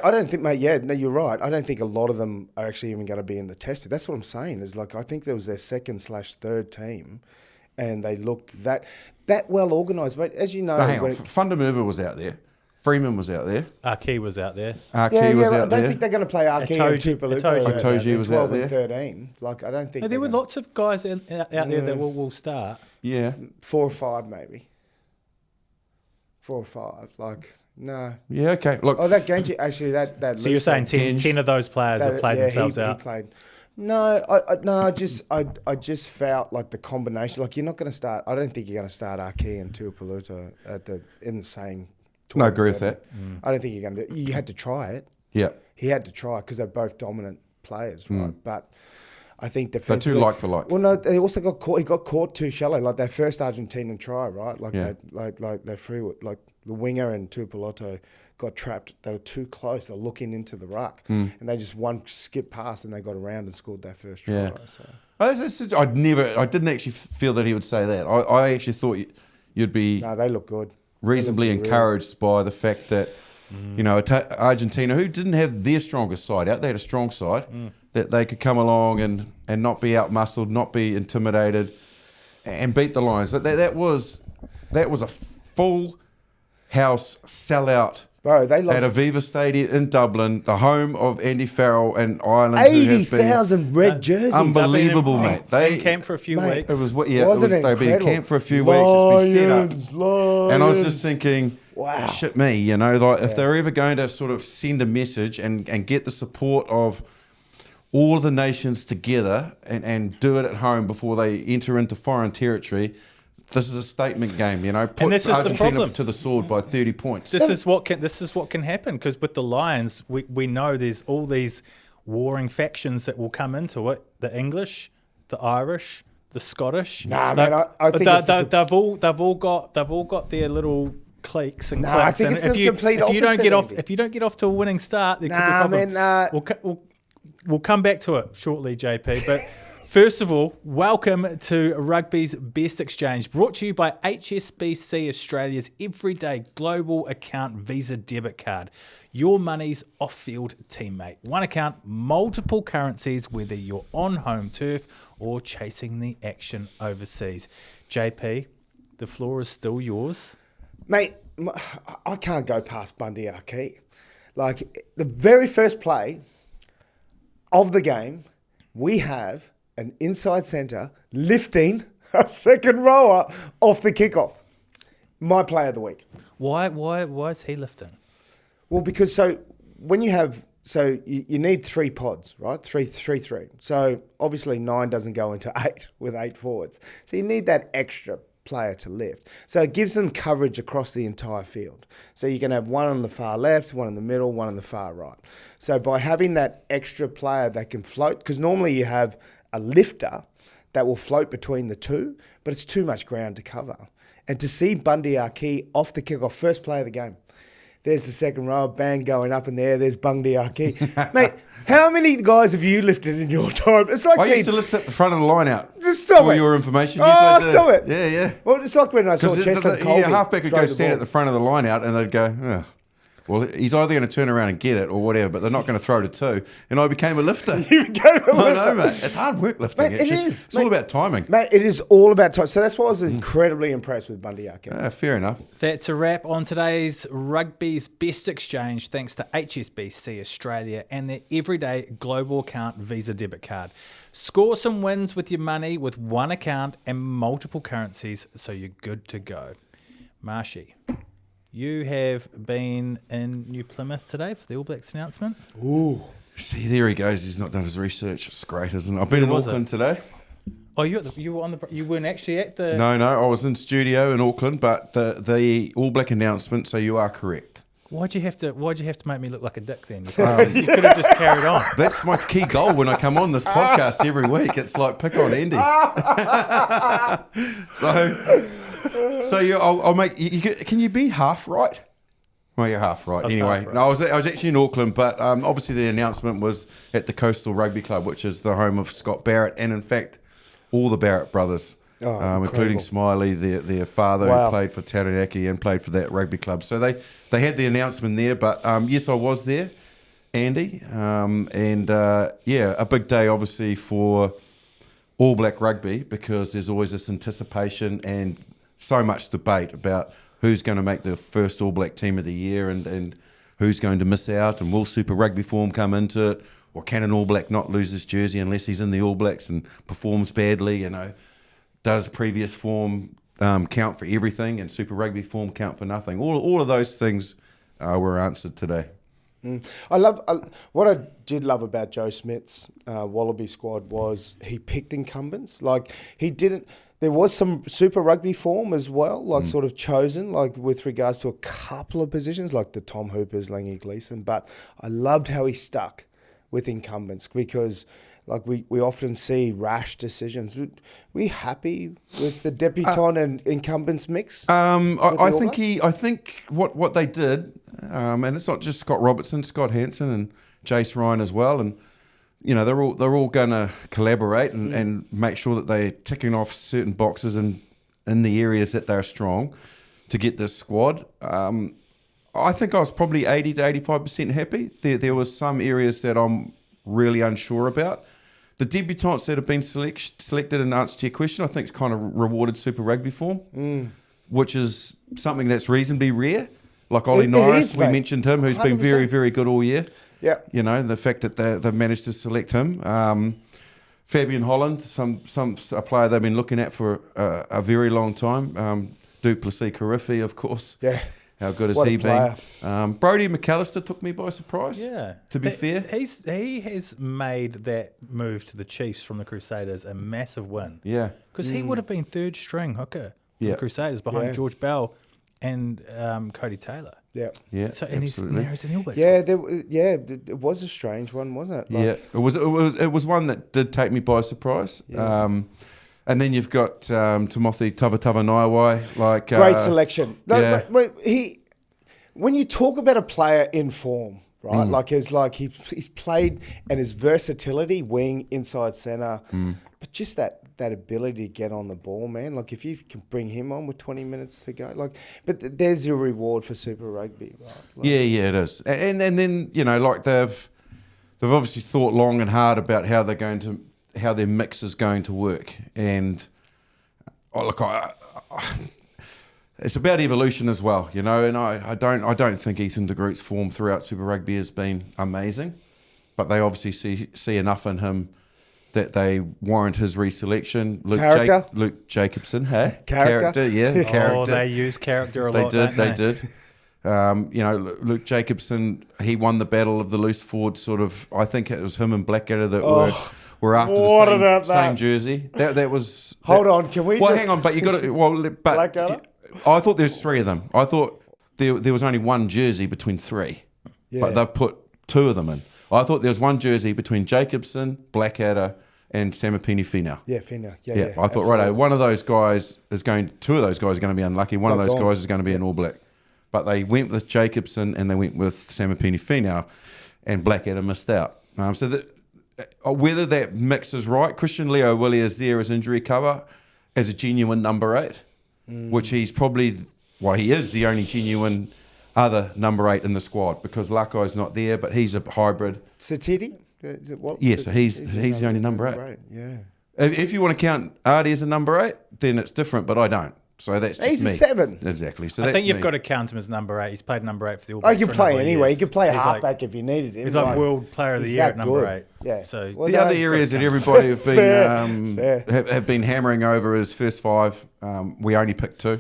mate. Yeah, no, you're right. I don't think a lot of them are actually even going to be in the test. That's what I'm saying. Is like I think there was their second/third team, and they looked that well organised. But as you know, Fundamuva was out there. Freeman was out there. Archie was out there. Archie was out there. I don't think they're going to play Archie and Tupalupa. Itoje was out there. 12 and 13. Like I don't think. No, there were lots of guys out there that will start. Yeah. 4 or 5 maybe. 4 or 5. Like no. Yeah. Okay. Look. Oh, that Genji actually that. So you're saying 10 of those players have played themselves out. He played. No, I just felt like the combination. Like you're not going to start. I don't think you're going to start Archie and Tupalupa in the same. No, I agree with that. I don't think you're going to do it. You had to try it. Yeah. He had to try because they're both dominant players, right? But I think defensively... They're too like for like. Well, no, they also got caught. He got caught too shallow, like their first Argentinian try, right? Like they threw it. Like the winger and Tupalupa got trapped. They were too close. They were looking into the ruck. And they just one skip past and they got around and scored their first try. Yeah. Right? So. I didn't actually feel that he would say that. I actually thought you'd be... No, they look good. Reasonably encouraged by the fact that, Argentina, who didn't have their strongest side out, they had a strong side, that they could come along and not be out-muscled, not be intimidated, and beat the Lions. That was a full house sellout. Bro, they lost at Aviva Stadium in Dublin, the home of Andy Farrell and Ireland. 80,000 red jerseys. Unbelievable, mate. They camp for a few weeks. They've been camped for a few weeks. It's been set up. And I was just thinking, wow, shit me, if they're ever going to sort of send a message and get the support of all the nations together and do it at home before they enter into foreign territory. This is a statement game, Put and this is Argentina the problem. To the sword by 30 points. This is what can happen because with the Lions, we know there's all these warring factions that will come into it: the English, the Irish, the Scottish. Nah, man, I think they've all got their little cliques and cliques. I think it's the complete opposite. If you don't get off to a winning start, there could be a problem. We'll come back to it shortly, JP, but. First of all, welcome to Rugby's Best Exchange, brought to you by HSBC, Australia's everyday global account Visa debit card. Your money's off-field teammate. One account, multiple currencies, whether you're on home turf or chasing the action overseas. JP, the floor is still yours. Mate, I can't go past Bundy Archie. Like, the very first play of the game, we have an inside centre lifting a second rower off the kickoff. My play of the week. Why is he lifting? Well, because when you have, so you need 3 pods, right? Three. So obviously 9 doesn't go into 8 with 8 forwards. So you need that extra player to lift. So it gives them coverage across the entire field. So you can have one on the far left, one in the middle, one on the far right. So by having that extra player that can float, because normally you have a lifter that will float between the two, but it's too much ground to cover. And to see Bundy Aki off the kickoff, first play of the game, there's the second row, bang going up in there. There's Bundy Aki. Mate, how many guys have you lifted in your time? It's like I used to list at the front of the line out. Just stop for it. your information. Oh, Yes, I did. stop it. Yeah, yeah. Well, it's like when I saw Cheslin Colby. Yeah, halfback would throw go the stand ball. at the front of the line out and they'd go, oh, well, he's either going to turn around and get it or whatever, but they're not going to throw to 2. And I became a lifter. You became a lifter. I know, mate. It's hard work lifting. Mate, it actually. is. It's all about timing. Mate, it is all about time. So that's why I was incredibly impressed with Bundy Aki. Fair enough. That's a wrap on today's Rugby's Best Exchange, thanks to HSBC Australia and their everyday global account Visa debit card. Score some wins with your money with one account and multiple currencies, so you're good to go. Marshy, you have been in New Plymouth today for the All Blacks announcement. Ooh. See, there he goes. He's not done his research. It's great, isn't it? I've been in was Auckland today. Oh, you were on the. You weren't actually at the. No, I was in studio in Auckland, but the All Black announcement. So you are correct. Why'd you have to make me look like a dick then? You could have just carried on. That's my key goal when I come on this podcast every week. It's like pick on Andy. I'll make. Can you be half right? Well, you're half right. Anyway, half right. no, I was actually in Auckland, but obviously the announcement was at the Coastal Rugby Club, which is the home of Scott Barrett, and in fact, all the Barrett brothers. Including Smiley, their father, Wow. who played for Taranaki and played for that rugby club. So they had the announcement there, but yes, I was there, Andy, a big day obviously for All Black rugby, because there's always this anticipation and so much debate about who's going to make the first All Black team of the year and who's going to miss out, and will Super Rugby form come into it, or can an All Black not lose his jersey unless he's in the All Blacks and performs badly, Does previous form count for everything, and Super Rugby form count for nothing? All of those things were answered today. What I did love about Joe Smith's Wallaby squad was he picked incumbents. Like he didn't. There was some Super Rugby form as well, like sort of chosen, like with regards to a couple of positions, like the Tom Hoopers, Langy Gleeson. But I loved how he stuck with incumbents, because like we often see rash decisions. Were we happy with the debutant and incumbents mix? I think what they did, and it's not just Scott Robertson, Scott Hansen and Jace Ryan as well, and they're all going to collaborate and make sure that they're ticking off certain boxes in the areas that they're strong to get this squad. I think I was probably 80 to 85% happy. There was some areas that I'm really unsure about. The debutants that have been selected, in answer to your question, I think it's kind of rewarded Super Rugby form, which is something that's reasonably rare. Like Ollie Norris, we mentioned him, who's 100%. Been very, very good all year. Yeah, the fact that they've managed to select him. Fabian Holland, a player they've been looking at for a very long time. Duplessis Karifi, of course. Yeah. How good has he been? Brodie McAllister took me by surprise. Yeah. To be fair, he has made that move to the Chiefs from the Crusaders a massive win. Yeah. Because he would have been third string hooker for the Crusaders behind George Bell and Cody Taylor. Yeah. Yeah. So, and absolutely. He's in the All Blacks. It was a strange one, wasn't it? It was one that did take me by surprise. Yeah. And then you've got Timothy Tavatavaniwai. Great selection. When you talk about a player in form, right? He's played, and his versatility, wing, inside centre, but just that ability to get on the ball, man. Like if you can bring him on with 20 minutes to go, but there's your reward for Super Rugby, right? It is. And then they've obviously thought long and hard about how their mix is going to work, and it's about evolution as well, and I don't think Ethan de Groot's form throughout Super Rugby has been amazing, but they obviously see enough in him that they warrant his reselection. Luke Jacobson, hey? Character, yeah, character. Oh, they use character a lot. They did. Luke Jacobson, he won the battle of the loose forward sort of. I think it was him and Blackadder that were after the same jersey. That was. Hold on, can we? Well, hang on, but you got to. Well, but Blackadder? I thought there's three of them. I thought there was only one jersey between three, but they've put two of them in. I thought there was one jersey between Jacobson, Blackadder, and Samipeni Finau. Yeah, Finau. Yeah. I thought, righto, one of those guys two of those guys are going to be unlucky. One of those guys is going to be an All Black. But they went with Jacobson and they went with Samipeni Finau, and Blackadder missed out. Whether that mix is right, Christian Leo Willie is there as injury cover as a genuine number 8, which he's probably, he is the only genuine other number 8 in the squad because Lakai's not there, but he's a hybrid. Satidi? Is it what? Yeah, so he's the only number 8. Yeah. If you want to count Artie as a number 8, then it's different, but I don't. So that's just he's me. a 7. Exactly. So I think you've me. got to count him as number 8. He's played number 8 for the All Blacks. You can play anyway. Years. You could play He's halfback if you needed him. He's like World Player of the Year at number 8. Yeah. So Well, the other areas that everybody have been Fair. have been hammering over is first 5. We only picked 2.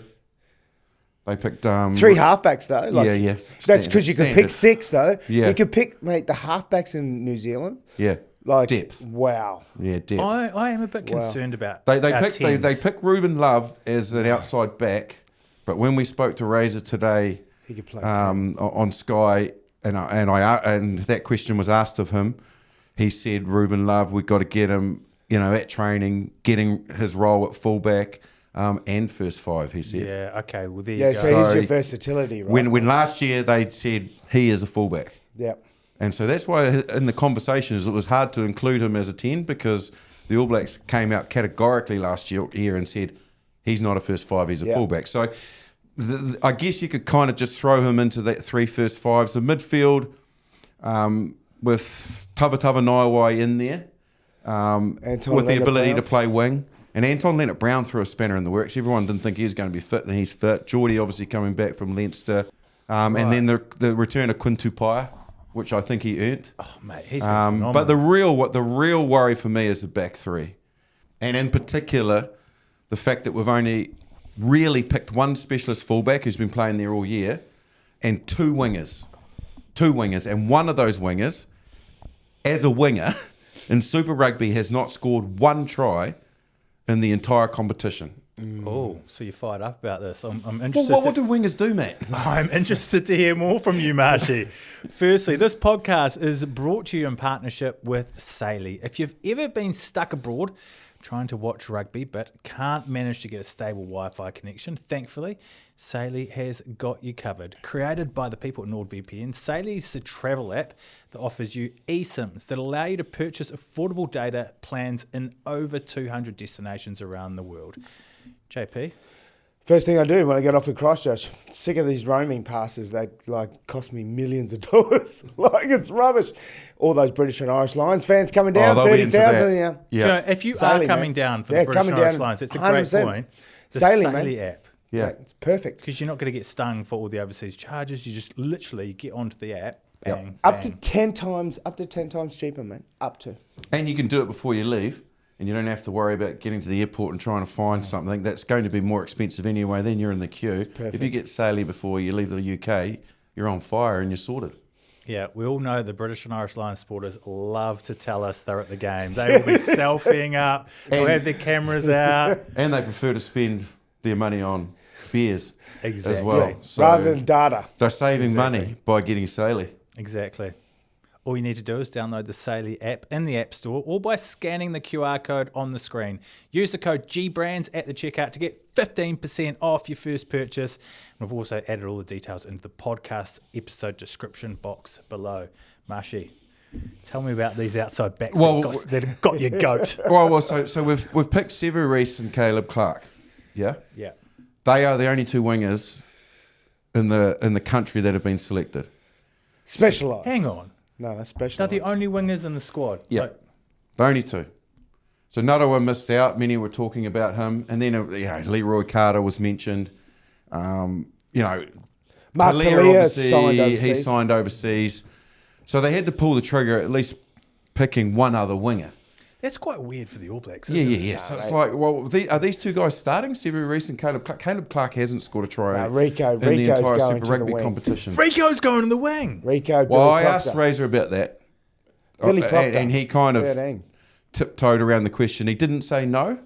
They picked 3 halfbacks though. yeah. That's because you could pick 6 though. Yeah. You could pick the halfbacks in New Zealand. Yeah. Depth. Wow. Yeah, depth. I am a bit concerned about They picked Ruben Love as an outside back, but when we spoke to Razor today, He could play on Sky, and that question was asked of him, he said Ruben Love, we've got to get him, at training, getting his role at fullback. And first 5, he said. Yeah, okay. Well, there you go. So he's your versatility, right? When last year they said he is a fullback. Yeah. And so that's why in the conversations it was hard to include him as a 10 because the All Blacks came out categorically last year and said he's not a first 5, he's a fullback. So I guess you could kind of just throw him into that 3 first 5s. The midfield with Tavatava Naiwai in there with the ability to play wing. And Anton Leonard-Brown threw a spanner in the works. Everyone didn't think he was going to be fit, and he's fit. Geordie obviously coming back from Leinster. And then the return of Quinn Tupaia, which I think he earned. Oh, mate, he's been phenomenal. But the real worry for me is the back 3. And in particular, the fact that we've only really picked one specialist fullback who's been playing there all year and 2 wingers. 2 wingers. And one of those wingers, as a winger, in Super Rugby has not scored 1 try in the entire competition. Oh, so you're fired up about this. I'm interested. Well, what do wingers do, Matt? I'm interested to hear more from you, Marshy. Firstly, this podcast is brought to you in partnership with Saily. If you've ever been stuck abroad trying to watch rugby but can't manage to get a stable Wi-Fi connection, thankfully, Saily has got you covered. Created by the people at NordVPN, Saily is a travel app that offers you eSIMs that allow you to purchase affordable data plans in over 200 destinations around the world. JP? First thing I do when I get off at Christchurch, sick of these roaming passes that cost me millions of dollars. It's rubbish. All those British and Irish Lions fans coming down, 30,000. Yeah. You know, if you Saily, are coming down for the British and Irish Lions, it's a great point. The Saily app. Yeah, it's perfect. Because you're not going to get stung for all the overseas charges. You just literally get onto the app, bang, Up to 10 times cheaper, man. Up to. And you can do it before you leave. And you don't have to worry about getting to the airport and trying to find something. That's going to be more expensive anyway. Then you're in the queue. If you get Saily before you leave the UK, you're on fire and you're sorted. Yeah, we all know the British and Irish Lions supporters love to tell us they're at the game. They will be selfieing up. They'll have their cameras out. And they prefer to spend their money on beers as well. Yeah. So rather than data. They're saving money by getting Saily. Exactly. All you need to do is download the Saily app in the App Store or by scanning the QR code on the screen. Use the code GBRANDS at the checkout to get 15% off your first purchase. And we've also added all the details into the podcast episode description box below. Marshy, tell me about these outside backs that have got your goat. So we've picked Sevu Reece and Caleb Clark. Yeah? Yeah. They are the only 2 wingers in the country that have been selected. Specialised. Hang on. No, that's special. They're the only wingers in the squad. Yeah, the only 2. So Narawa missed out. Many were talking about him, and then Leroy Carter was mentioned. Mark Talia signed overseas. He signed overseas, so they had to pull the trigger at least picking one other winger. That's quite weird for the All Blacks, Yeah, isn't it? yeah. So it's like, well, are these two guys starting? Sevu Reece and Caleb Clark hasn't scored a try in the Rico's entire going Super to the Rugby wing. competition. Rico's going in the wing. Rico, Well, I Billy asked Proctor. Razor about that. Billy Proctor. And he kind of 13. tiptoed around the question. He didn't say no,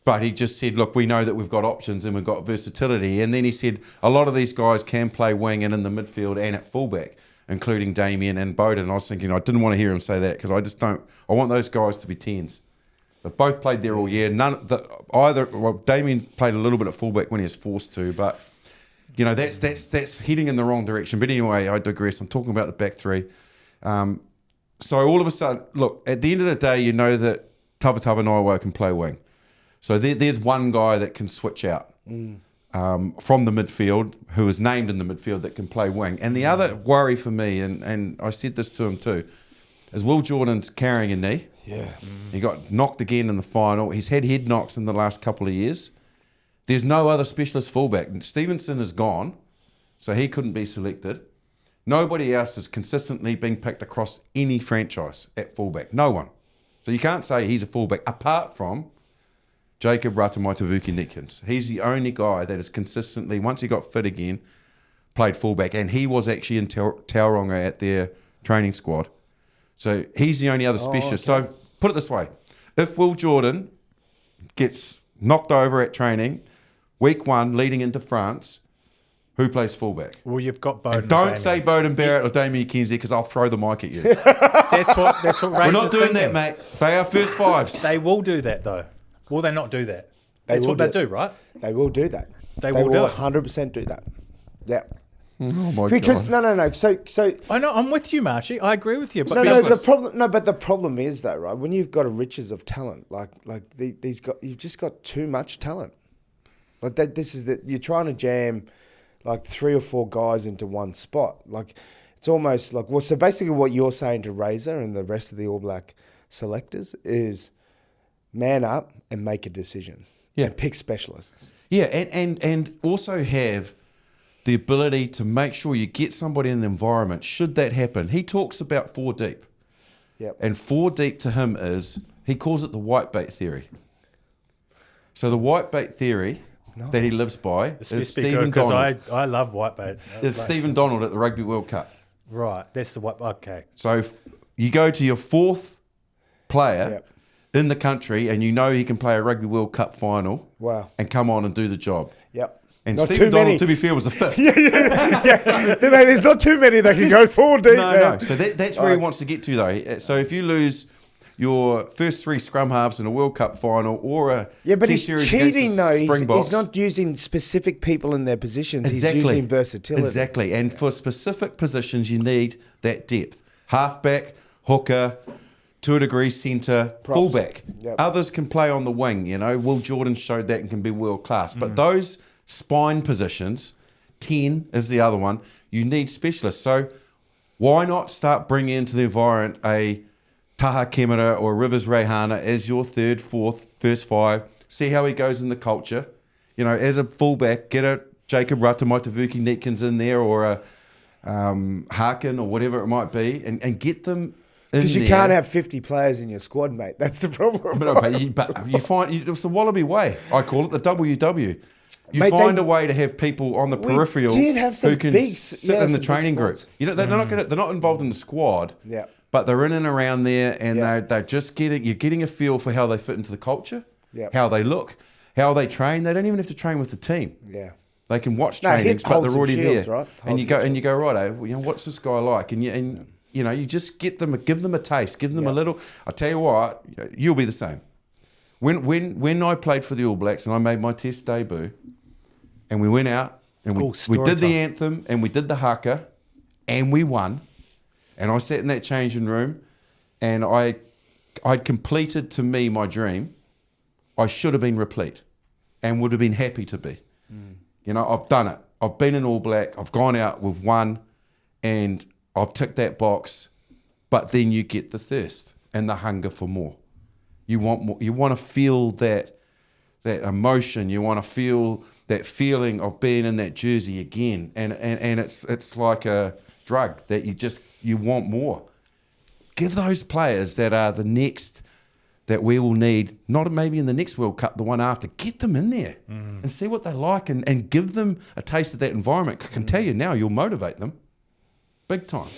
but he just said, look, we know that we've got options and we've got versatility. And then he said a lot of these guys can play wing and in the midfield and at fullback, including Damien and Bowden. And I was thinking, I didn't want to hear him say that because I just don't. I want those guys to be 10s. They've both played there all year. Damien played a little bit at fullback when he was forced to, but you know that's heading in the wrong direction. But anyway, I digress. I'm talking about the back three. So all of a sudden, look, at the end of the day, you know that Tavatava Naiwa can play wing. So there's one guy that can switch out from the midfield, who is named in the midfield, that can play wing. And the other worry for me, and I said this to him too, is Will Jordan's carrying a knee. Yeah. He got knocked again in the final. He's had head knocks in the last couple of years. There's no other specialist fullback. Stevenson is gone, so he couldn't be selected. Nobody else is consistently being picked across any franchise at fullback. No one. So you can't say he's a fullback apart from Jacob Ratamaitavuki-Nitkins. He's the only guy that has consistently, once he got fit again, played fullback. And he was actually in Tauranga at their training squad. So he's the only other specialist. Okay. So put it this way. If Will Jordan gets knocked over at training, week 1, leading into France, who plays fullback? Well, you've got Bowden. And don't Damien. say Bowden Barrett or Damien McKenzie because I'll throw the mic at you. That's what We're Razor's not doing thinking. that, mate. They are first fives. They will do that, though. Will they not do that? They That's will what they do do, right? They will do that. They will do it. 100% do that. Yeah. Oh my Because God. no. So I know. I'm with you, Marshy. I agree with you. But but the problem is though, right? When you've got a riches of talent, these guys, you've just got too much talent. Like that, this is that you're trying to jam like 3 or 4 guys into one spot. Like it's almost like so basically what you're saying to Razor and the rest of the All Black selectors is man up and make a decision. Yeah. And pick specialists. Yeah, and also have the ability to make sure you get somebody in the environment should that happen. He talks about 4 deep. Yep. And 4 deep to him is, he calls it the whitebait theory. So the whitebait theory that he lives by is Stephen Donald. I love whitebait. Is Stephen Donald at the Rugby World Cup. Right. That's the white. Okay. So you go to your 4th player Yep. in the country and you know he can play a Rugby World Cup final Wow. and come on and do the job. Yep. And Not Stephen too many. Donald, to be fair, was the 5th. Yeah. There's not too many that can go 4 deep. No. So that's where he wants to get to, though. So if you lose your first 3 scrum halves in a World Cup final or a But he's T-Series against cheating the though. Springboks, He's not using specific people in their positions. Exactly. He's using versatility. Exactly. And for specific positions, you need that depth. Halfback, hooker, to a degree centre, Props. fullback. Yep. Others can play on the wing. You know, Will Jordan showed that and can be world class. But those spine positions, 10 is the other one, you need specialists. So why not start bringing into the environment a Taha Kemera or Rivers Reihana as your 3rd, 4th, first 5, see how he goes in the culture. You know, as a fullback, get a Jacob Ratamaitavuki-Nitkins in there or a Harkin or whatever it might be and get them in Because you there. can't have 50 players in your squad, mate. That's the problem. But you find it's the Wallaby way. I call it the WW. You Mate, find a way to have people on the We peripheral did have some who can big- sit yeah, in the some big training group. squads. You know, they're not involved in the squad. Yeah. But they're in and around there, and Yeah. they're just you're getting a feel for how they fit into the culture, Yeah. how they look, how they train. They don't even have to train with the team. Yeah. They can watch No, hit trainings, but holds they're and already shields, there. right? And you go, right, what's this guy like? And you just get them, give them a taste, give them a little. I tell you what, you'll be the same. When I played for the All Blacks and I made my Test debut, and we went out and we story did the time. anthem and we did the haka, and we won. And I sat in that changing room, and I'd completed to me my dream. I should have been replete, and would have been happy to be. You know, I've done it. I've been an All Black. I've gone out. We've won, and I've ticked that box. But then you get the thirst and the hunger for more. You want more. You want to feel that emotion. You want to feel that feeling of being in that jersey again. And it's like a drug that you want more. Give those players that are the next that we will need, not maybe in the next World Cup, the one after, get them in there and see what they like and give them a taste of that environment. I can tell you now, you'll motivate them big time.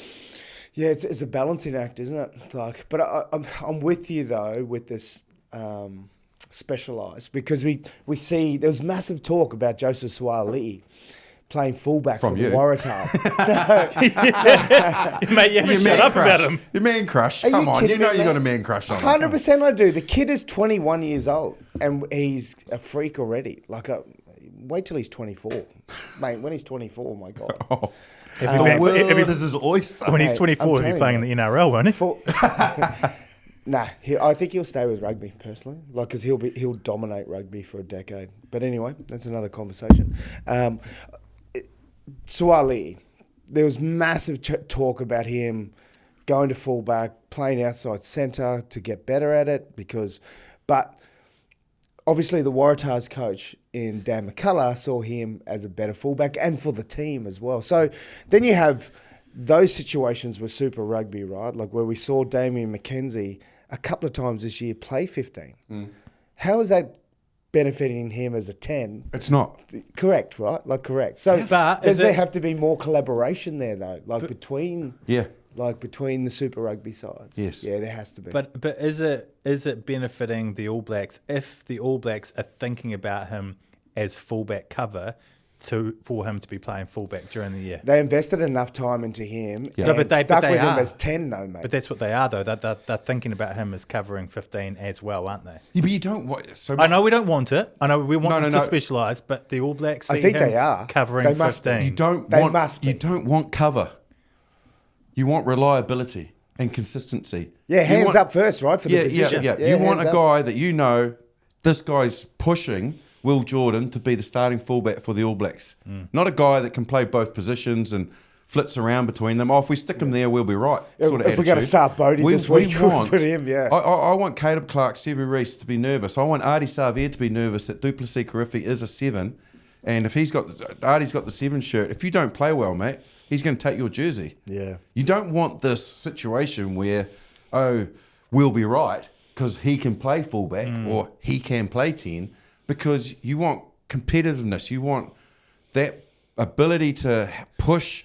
Yeah, it's a balancing act, isn't it? Like, but I'm with you though with this specialised, because we see there was massive talk about Joseph Saily playing fullback From for you. the Waratahs. Mate, you haven't shut up about him. Your man crush. Are Come you on, kidding you know me, you got mate? a man crush on him. 100% I do. The kid is 21 years old and he's a freak already. Wait till he's 24. Mate, when he's 24, my God. Oh, Every the back- world every- is his oyster. When he's Mate, 24, I'm he'll be telling playing you. in the NRL, won't he? Nah, I think he'll stay with rugby personally, because he'll dominate rugby for a decade. But anyway, that's another conversation. Saily, there was massive talk about him going to fullback, playing outside centre to get better at it, but obviously the Waratahs coach in Dan McCullough saw him as a better fullback and for the team as well. So then you have those situations with Super Rugby, right? Like where we saw Damien McKenzie a couple of times this year play 15. How is that benefiting him as a 10? It's not. Correct, right? Like correct. So But does is there it- have to be more collaboration there though? Between Yeah. between the Super Rugby sides? Yes. Yeah, there has to be. But is it benefiting the All Blacks if the All Blacks are thinking about him as fullback cover for him to be playing fullback during the year? they invested enough time into him Yeah. and No, but they stuck with him are. as 10 though, mate. But that's what they are, though. They're thinking about him as covering 15 as well, aren't they? Yeah, but you don't want. So I know we don't want it. I know we want No, him no, to no. specialise, but the All Blacks I see think him they are. covering They must be. 15. you don't They want. must You be. don't want cover. You want reliability and consistency. Yeah, You hands want- up first, right, for the position. Yeah. You want hands a up. guy that you know, this guy's pushing Will Jordan to be the starting fullback for the All Blacks. Not a guy that can play both positions and flits around between them. Oh, if we stick him there, we'll be right. Sort of If we're going to attitude. start Bodie this week, we'll put him, yeah. I want Caleb Clark, Sevu Reece to be nervous. I want Artie Savier to be nervous that Duplessis Karifi is a 7. And if Artie's got the 7 shirt, if you don't play well, mate, he's going to take your jersey. Yeah. You don't want this situation where, we'll be right because he can play fullback or he can play 10, because you want competitiveness. You want that ability to push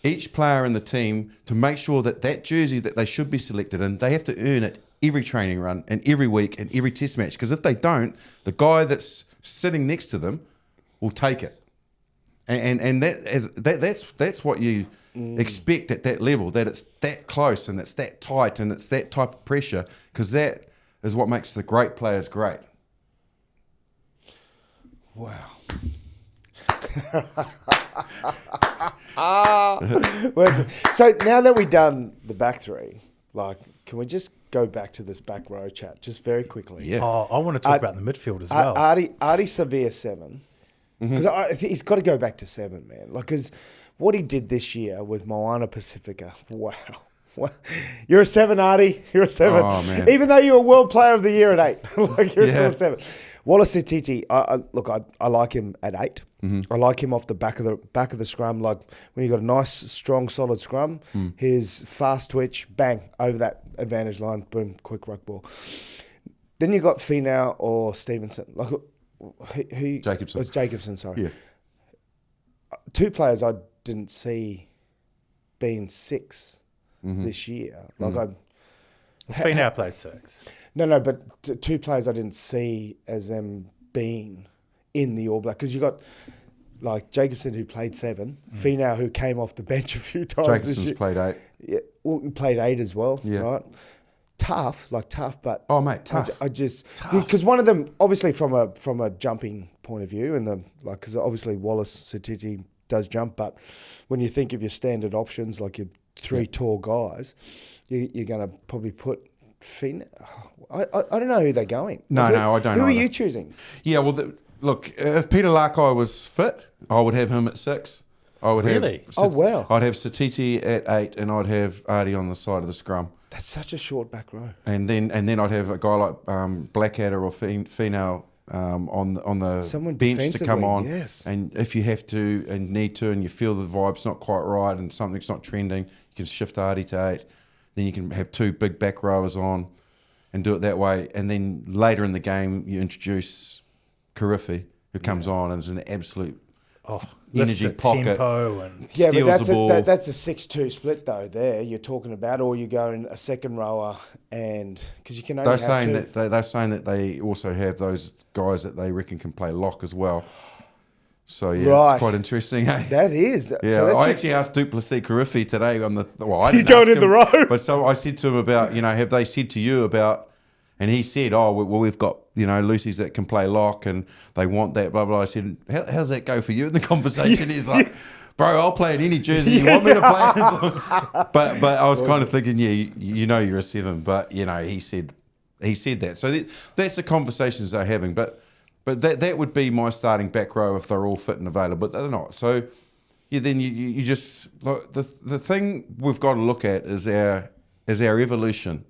each player in the team to make sure that that jersey that they should be selected in, they have to earn it every training run and every week and every test match. Because if they don't, the guy that's sitting next to them will take it. And that's what you expect at that level, that it's that close and it's that tight and it's that type of pressure, because that is what makes the great players great. Wow. So now that we've done the back three, can we just go back to this back row chat just very quickly? Yeah. Oh, I want to talk about the midfield as well. Artie Severe 7, because he's got to go back to 7, man. Because what he did this year with Moana Pacifica, wow. You're a 7, Artie. You're a 7. Oh, man. Even though you're a World Player of the Year at 8, you're still Yeah. a 7. Wallace Atiti, I like him at 8. I like him off the back of the scrum. Like when you got a nice, strong, solid scrum, his fast twitch, bang over that advantage line, boom, quick ruck ball. Then you got Finau or Stevenson. Like who? Jacobson. It was Jacobson. Sorry. Yeah. 2 players I didn't see being 6 this year. Finau plays 6. No, but 2 players I didn't see as them being in the All Black, because you got like Jacobson, who played 7, Finau, who came off the bench a few times this Jacobson's year. played 8. Yeah, well, he played 8 as well, Yeah. right? Tough, but Oh, mate, tough. I just Tough. because one of them, obviously from a jumping point of view, and because obviously Wallace Satiti does jump, but when you think of your standard options, like your 3 tall guys, you're going to probably put Finau. I don't know who they're going. No, I don't Who are either. you choosing? Yeah, well, look, if Peter Larkai was fit, I would have him at 6. I would Really? have. Oh, wow. I'd have Satiti at 8, and I'd have Artie on the side of the scrum, That's such a short back row. and then I'd have a guy like Blackadder or Finau on the Someone bench to come defensively, on. yes. And if you have to and need to, and you feel the vibe's not quite right and something's not trending, you can shift Artie to 8. Then you can have 2 big back rowers on. and do it that way. And then later in the game, you introduce Karifi, who comes on and is an absolute energy pocket. Tempo and Steals the ball. That's a 6-2 split though. There you're talking about, or you go in a second rower, and because you can only They're have saying two. they're saying that they also have those guys that they reckon can play lock as well. So yeah, Right. it's quite interesting. Eh? That is. Yeah, So that's I actually asked Duplessis Karifi today on the. Well, I He's didn't going ask in the him, row. But so I said to him about, have they said to you about? And he said, "Oh, well, we've got Lucy's that can play lock, and they want that." Blah blah. I said, "How does that go for you in the conversation?" He's like, "Bro, I'll play in any jersey you want me to play." But I was kind of thinking, you're a 7, but he said that. So that's the conversations they're having. But that would be my starting back row if they're all fit and available, but they're not. So then you just look, the thing we've got to look at is our evolution.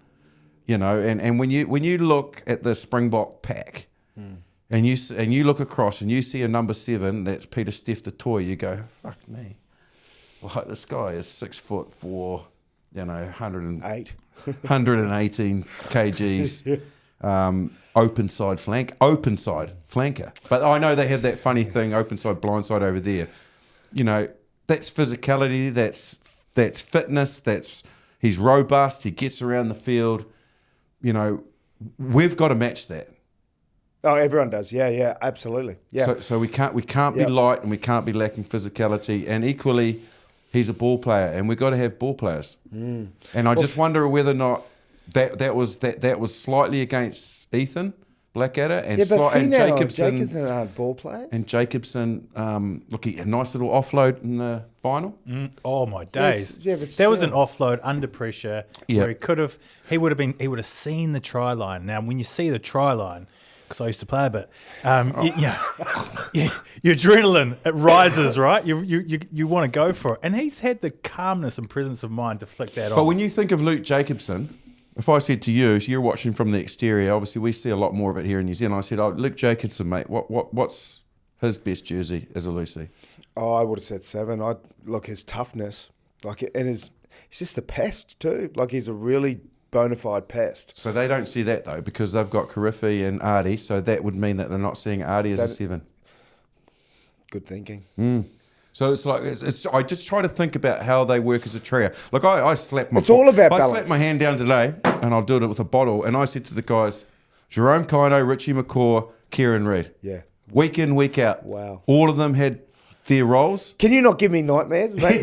And when you look at the Springbok pack, and you look across and you see a number 7 that's Peter Steph Toy, you go, fuck me. Like, this guy is 6'4", 108, 118 kgs, open side flanker. But I know they have that funny thing, open side, blind side over there. That's physicality, that's fitness, he's robust, he gets around the field. We've got to match that. Oh, everyone does. Yeah, absolutely. Yeah. So we can't be light and we can't be lacking physicality. And equally, he's a ball player, and we've got to have ball players. And I just wonder whether or not that was slightly against Ethan Blackadder and Jacobson aren't ball players. And Jacobson, look, he had a nice little offload in the final. Oh my days! Yes, but there was still. an offload under pressure where he would have seen the try line. Now, when you see the try line, because I used to play a bit, your adrenaline, it rises, right? You want to go for it, and he's had the calmness and presence of mind to flick that on. But when you think of Luke Jacobson, if I said to you, so you're watching from the exterior, obviously we see a lot more of it here in New Zealand. I said, Luke Jacobson, mate, what's his best jersey as a Lucy? Oh, I would have said 7. Look, his toughness, he's just a pest too. Like, he's a really bona fide pest. So they don't see that though, because they've got Karifi and Artie. So that would mean that they're not seeing Artie as a 7. Good thinking. So it's like I just try to think about how they work as a trio. Like I slapped my. It's all about I balance. slapped my hand down today, and I'll do it with a bottle. And I said to the guys, Jerome Kino, Richie McCaw, Kieran Reid. Yeah. Week in, week out. Wow. All of them had their roles. Can you not give me nightmares, mate?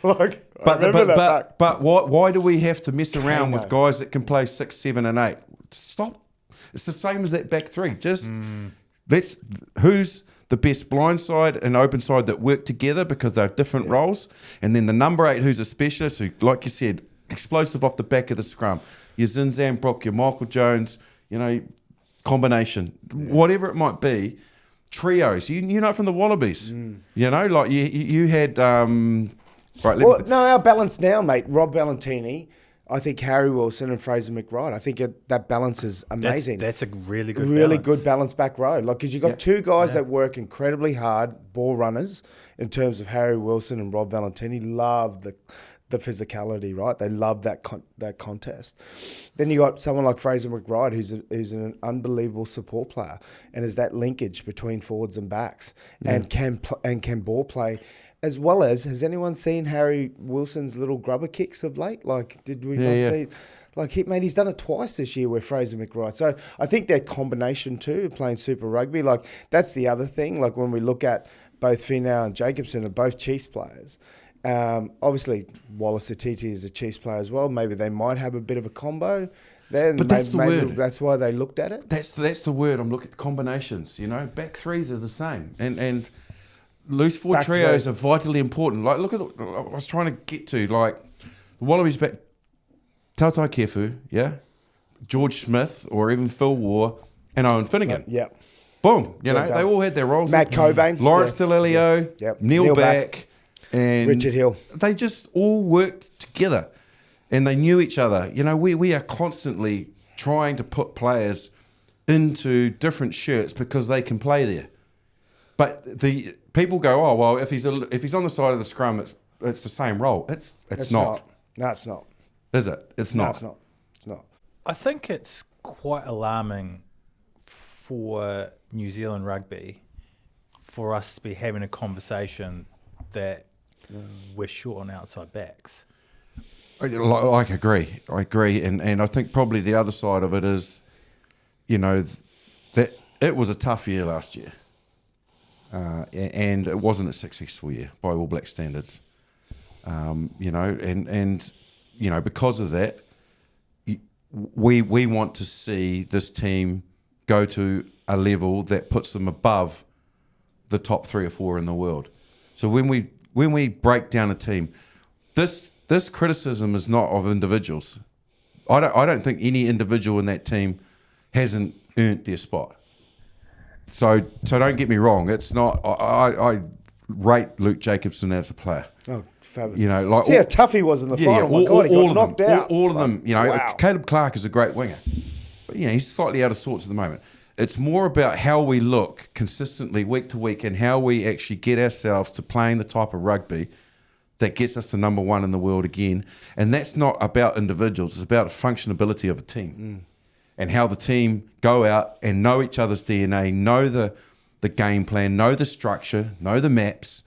But why do we have to mess around with know. guys that can play 6, 7, and 8? Stop. It's the same as that back 3. Just who's the best blind side and open side that work together because they have different roles, and then the number 8 who's a specialist who, like you said, explosive off the back of the scrum. Your Zinzan Brook, your Michael Jones, combination, whatever it might be. Trios, from the Wallabies, like you had. Our balance now, mate. Rob Valentini, I think Harry Wilson and Fraser McRide. I think that balance is amazing. That's a really good good balance back row. Like, because you've got two guys that work incredibly hard, ball runners, in terms of Harry Wilson and Rob Valentini. Love the physicality, right? They love that contest. Then you got someone like Fraser McRide, who's an unbelievable support player, and is that linkage between forwards and backs, and can ball play. As well as, has anyone seen Harry Wilson's little grubber kicks of late? Like, did we not see? Like, he's done it twice this year with Fraser McRide. So I think their combination too, playing Super Rugby, like, that's the other thing. Like, when we look at both Finau and Jacobson are both Chiefs players. Obviously, Wallace Atiti is a Chiefs player as well. Maybe they might have a bit of a combo. But that's the word. That's why they looked at it. That's the word. I'm looking at combinations. Back 3s are the same, and loose forward trios are vitally important. Like, look at I was trying to get to, like, the Wallabies back, Tautai Kefu, George Smith, or even Phil Waugh, and Owen Finnegan. Boom. They all had their roles. Matt Cobain. Lawrence Delelio, Neil Back, and Richard Hill. They just all worked together, and they knew each other. We are constantly trying to put players into different shirts because they can play there. But the people go, oh well, if he's on the side of the scrum, it's the same role. It's not. No, it's not. Is it? It's not. No, it's not. I think it's quite alarming for New Zealand rugby for us to be having a conversation that we're short on outside backs. I agree. And I think probably the other side of it is, that it was a tough year last year. And it wasn't a successful year by All Black standards. Because of that, we want to see this team go to a level that puts them above the top 3 or 4 in the world. So when we break down a team, this criticism is not of individuals. I don't think any individual in that team hasn't earned their spot. So don't get me wrong. It's not. I rate Luke Jacobson as a player. Oh, fabulous. Like see how tough he was in the final. Yeah, My God, he got knocked out. All of them. Wow. Caleb Clark is a great winger, but he's slightly out of sorts at the moment. It's more about how we look consistently week to week and how we actually get ourselves to playing the type of rugby that gets us to number 1 in the world again. And that's not about individuals. It's about the functionability of a team and how the team go out and know each other's DNA, know the game plan, know the structure, know the maps,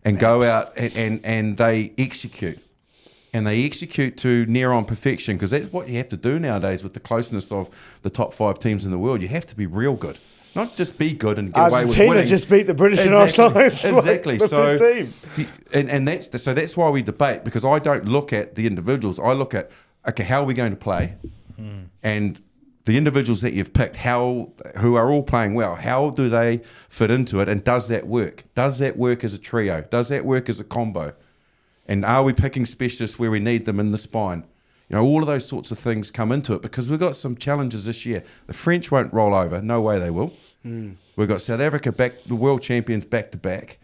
and go out and they execute. And they execute to near on perfection, because that's what you have to do nowadays with the closeness of the top 5 teams in the world. You have to be real good, not just be good and get away with winning. Argentina just beat the British and Irish Lions. Exactly. Like so, 15. and that's why we debate, because I don't look at the individuals. I look at, okay, how are we going to play, and the individuals that you've picked, who are all playing well, how do they fit into it, and does that work? Does that work as a trio? Does that work as a combo? And are we picking specialists where we need them in the spine? All of those sorts of things come into it, because we've got some challenges this year. The French won't roll over. No way they will. We've got South Africa back, the world champions back to back.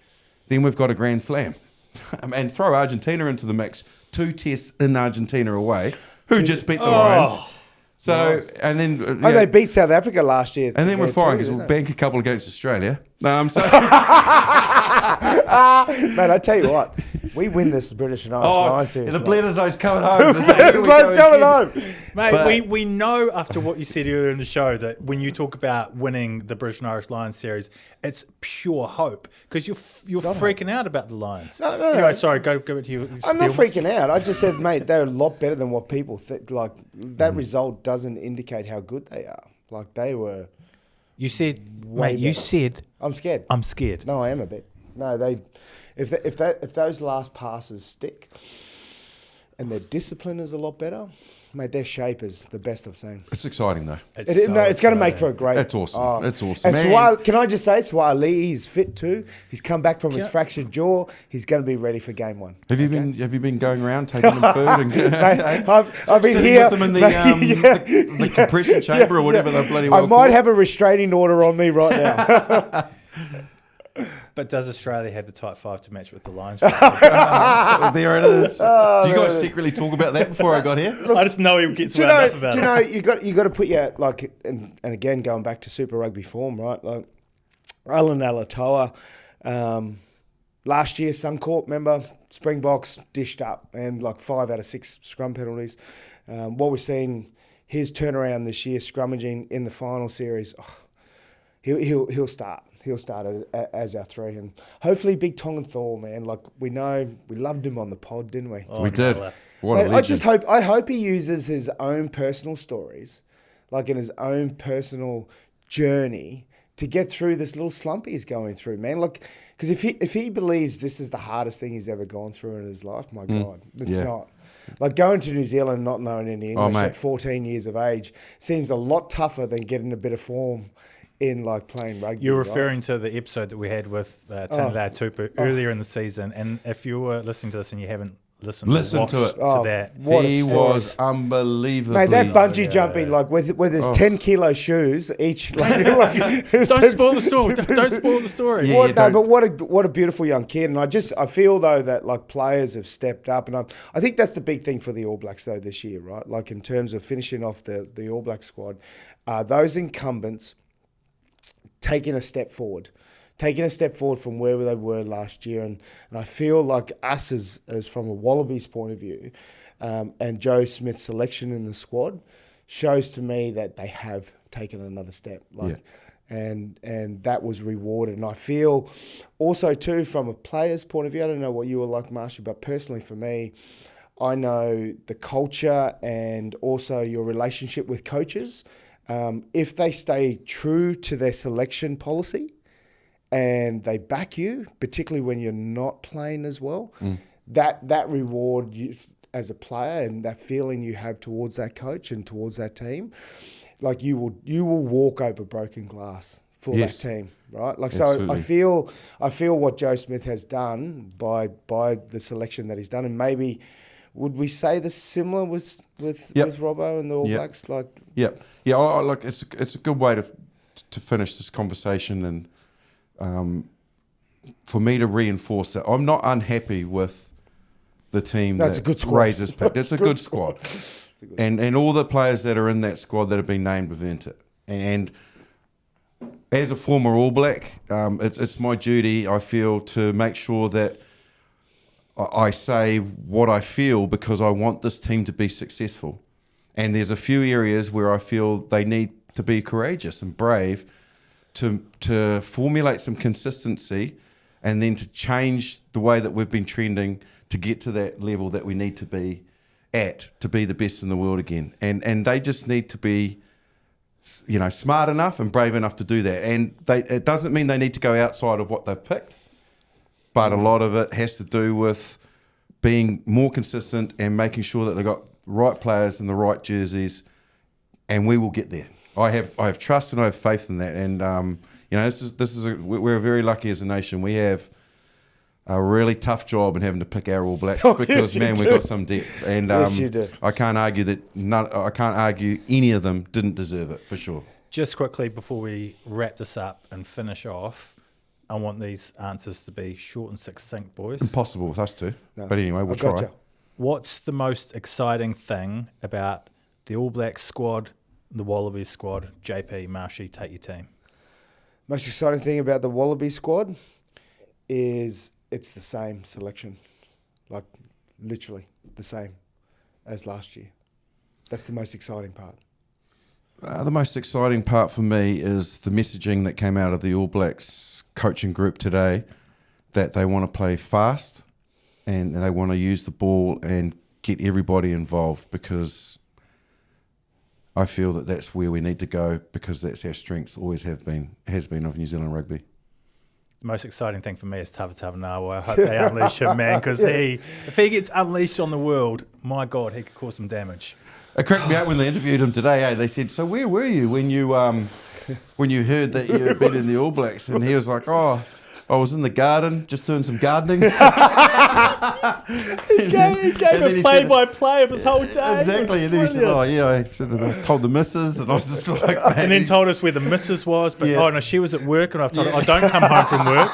Then we've got a Grand Slam. And throw Argentina into the mix. 2 tests in Argentina away. Who just beat the Lions? So, nice. And then... they beat South Africa last year. And then we're fine, because we'll bank a couple against Australia. So... Man, I tell you what, we win this British and Irish Lions series. The Bledisloe's coming home. Bledisloe's coming home. Mate, we know after what you said earlier in the show that when you talk about winning the British and Irish Lions series, it's pure hope, because you're freaking out about the Lions. No. Anyway, sorry, go to you. I'm not freaking out. I just said, mate, they're a lot better than what people think. Like, that result doesn't indicate how good they are. Like, they were... You said, mate, you said... I'm scared. I'm scared. No, I am a bit. No, if those last passes stick and their discipline is a lot better, mate, their shape is the best I've seen. It's exciting, though. It's going to make for a great... It's awesome. Oh. It's awesome. And can I just say, Saily is fit too. He's come back from his fractured jaw. He's going to be ready for game 1. Have you been going around taking them food? And mate, I've been here with them in the compression chamber or whatever they bloody well I might have a restraining order on me right now. But does Australia have the type 5 to match with the Lions? There it is. Do you guys secretly talk about that before I got here? Look, I just know he gets wound up about it. You got to put your and again going back to Super Rugby form, right? Like Alan Alatoa, last year Suncorp, remember Springboks dished up and 5 out of 6 scrum penalties. What we're seeing, his turnaround this year, scrummaging in the final series, he'll start. He'll start as our 3, and hopefully Big Tongan Thor, man. We loved him on the pod, didn't we? We did. What a legend. I hope he uses his own personal stories, in his own personal journey, to get through this little slump he's going through, man. Because if he believes this is the hardest thing he's ever gone through in his life, my God, it's not. Going to New Zealand and not knowing any English at 14 years of age seems a lot tougher than getting a bit of form in playing rugby. You're referring to the episode that we had with Tanada Tupu earlier in the season, and if you were listening to this and you haven't listened to it, that he was unbelievable. Mate, that bungee jumping, with his 10 kilo shoes each. Don't spoil the story. Don't spoil the story. But what a beautiful young kid, and I feel though that players have stepped up, and I think that's the big thing for the All Blacks though this year, right? In terms of finishing off the All Black squad, those incumbents taking a step forward from where they were last year. And I feel like us as from a Wallabies point of view, and Joe Smith's selection in the squad shows to me that they have taken another step. And that was rewarded. And I feel also too, from a player's point of view, I don't know what you were like, Marshy, but personally for me, I know the culture and also your relationship with coaches. If they stay true to their selection policy and they back you, particularly when you're not playing as well, that reward you as a player and that feeling you have towards that coach and towards that team, like you will walk over broken glass for that team, right? Like, Absolutely. so I feel what Joe Smith has done by the selection that he's done, and maybe would we say this similar with Robbo and the All Blacks? Like, I like it's a good way to finish this conversation, and for me to reinforce that I'm not unhappy with the team That's a good squad. Razors picked. It's a good squad. And all the players that are in that squad that have been named have earned it. And as a former All Black, it's my duty, I feel, to make sure that I say what I feel because I want this team to be successful. And there's a few areas where I feel they need to be courageous and brave to formulate some consistency and then to change the way that we've been trending to get to that level that we need to be at to be the best in the world again. And they just need to be, smart enough and brave enough to do that. And it doesn't mean they need to go outside of what they've picked, but a lot of it has to do with being more consistent and making sure that they've got the right players in the right jerseys, and we will get there. I have trust and I have faith in that. And we're very lucky as a nation. We have a really tough job in having to pick our All Blacks because we've got some depth, and Yes, you do. I can't argue any of them didn't deserve it for sure. Just quickly before we wrap this up and finish off, I want these answers to be short and succinct, boys. Impossible with us two, No, but anyway, we'll I've got try. ya. What's the most exciting thing about the All Blacks squad, the Wallabies squad? JP, Marshy, take your team. Most exciting thing about the Wallaby squad is it's the same selection, like literally the same as last year. That's the most exciting part. The most exciting part for me is the messaging that came out of the All Blacks coaching group today, that they want to play fast and they want to use the ball and get everybody involved, because I feel that that's where we need to go, because that's our strengths, always has been of New Zealand rugby. The most exciting thing for me is Tava Tavanawa. I hope they unleash him, man, because if he gets unleashed on the world, my God, he could cause some damage. It cracked me up when they interviewed him today. They said, "So where were you when you heard that you had been in the All Blacks?" And he was like, "Oh, I was in the garden just doing some gardening." He gave a play-by-play of his whole day. Exactly. And then he said, "Oh yeah, I told the missus," and I was just like, man, and then told us where the missus was, but oh no, she was at work, and I've told her, I don't come home from work.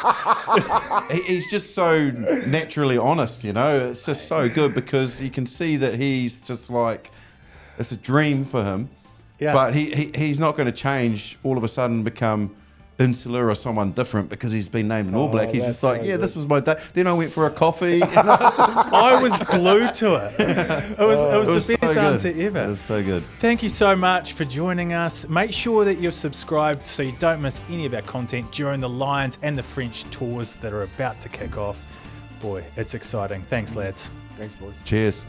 He's just so naturally honest, It's just so good, because you can see that he's just like, it's a dream for him. Yeah. But he's not going to change all of a sudden, become insular or someone different because he's been named an All Black. He's just like, this was my day. Then I went for a coffee. I was glued to it. It was the best answer ever. It was so good. Thank you so much for joining us. Make sure that you're subscribed so you don't miss any of our content during the Lions and the French tours that are about to kick off. Boy, it's exciting. Thanks, lads. Thanks, boys. Cheers.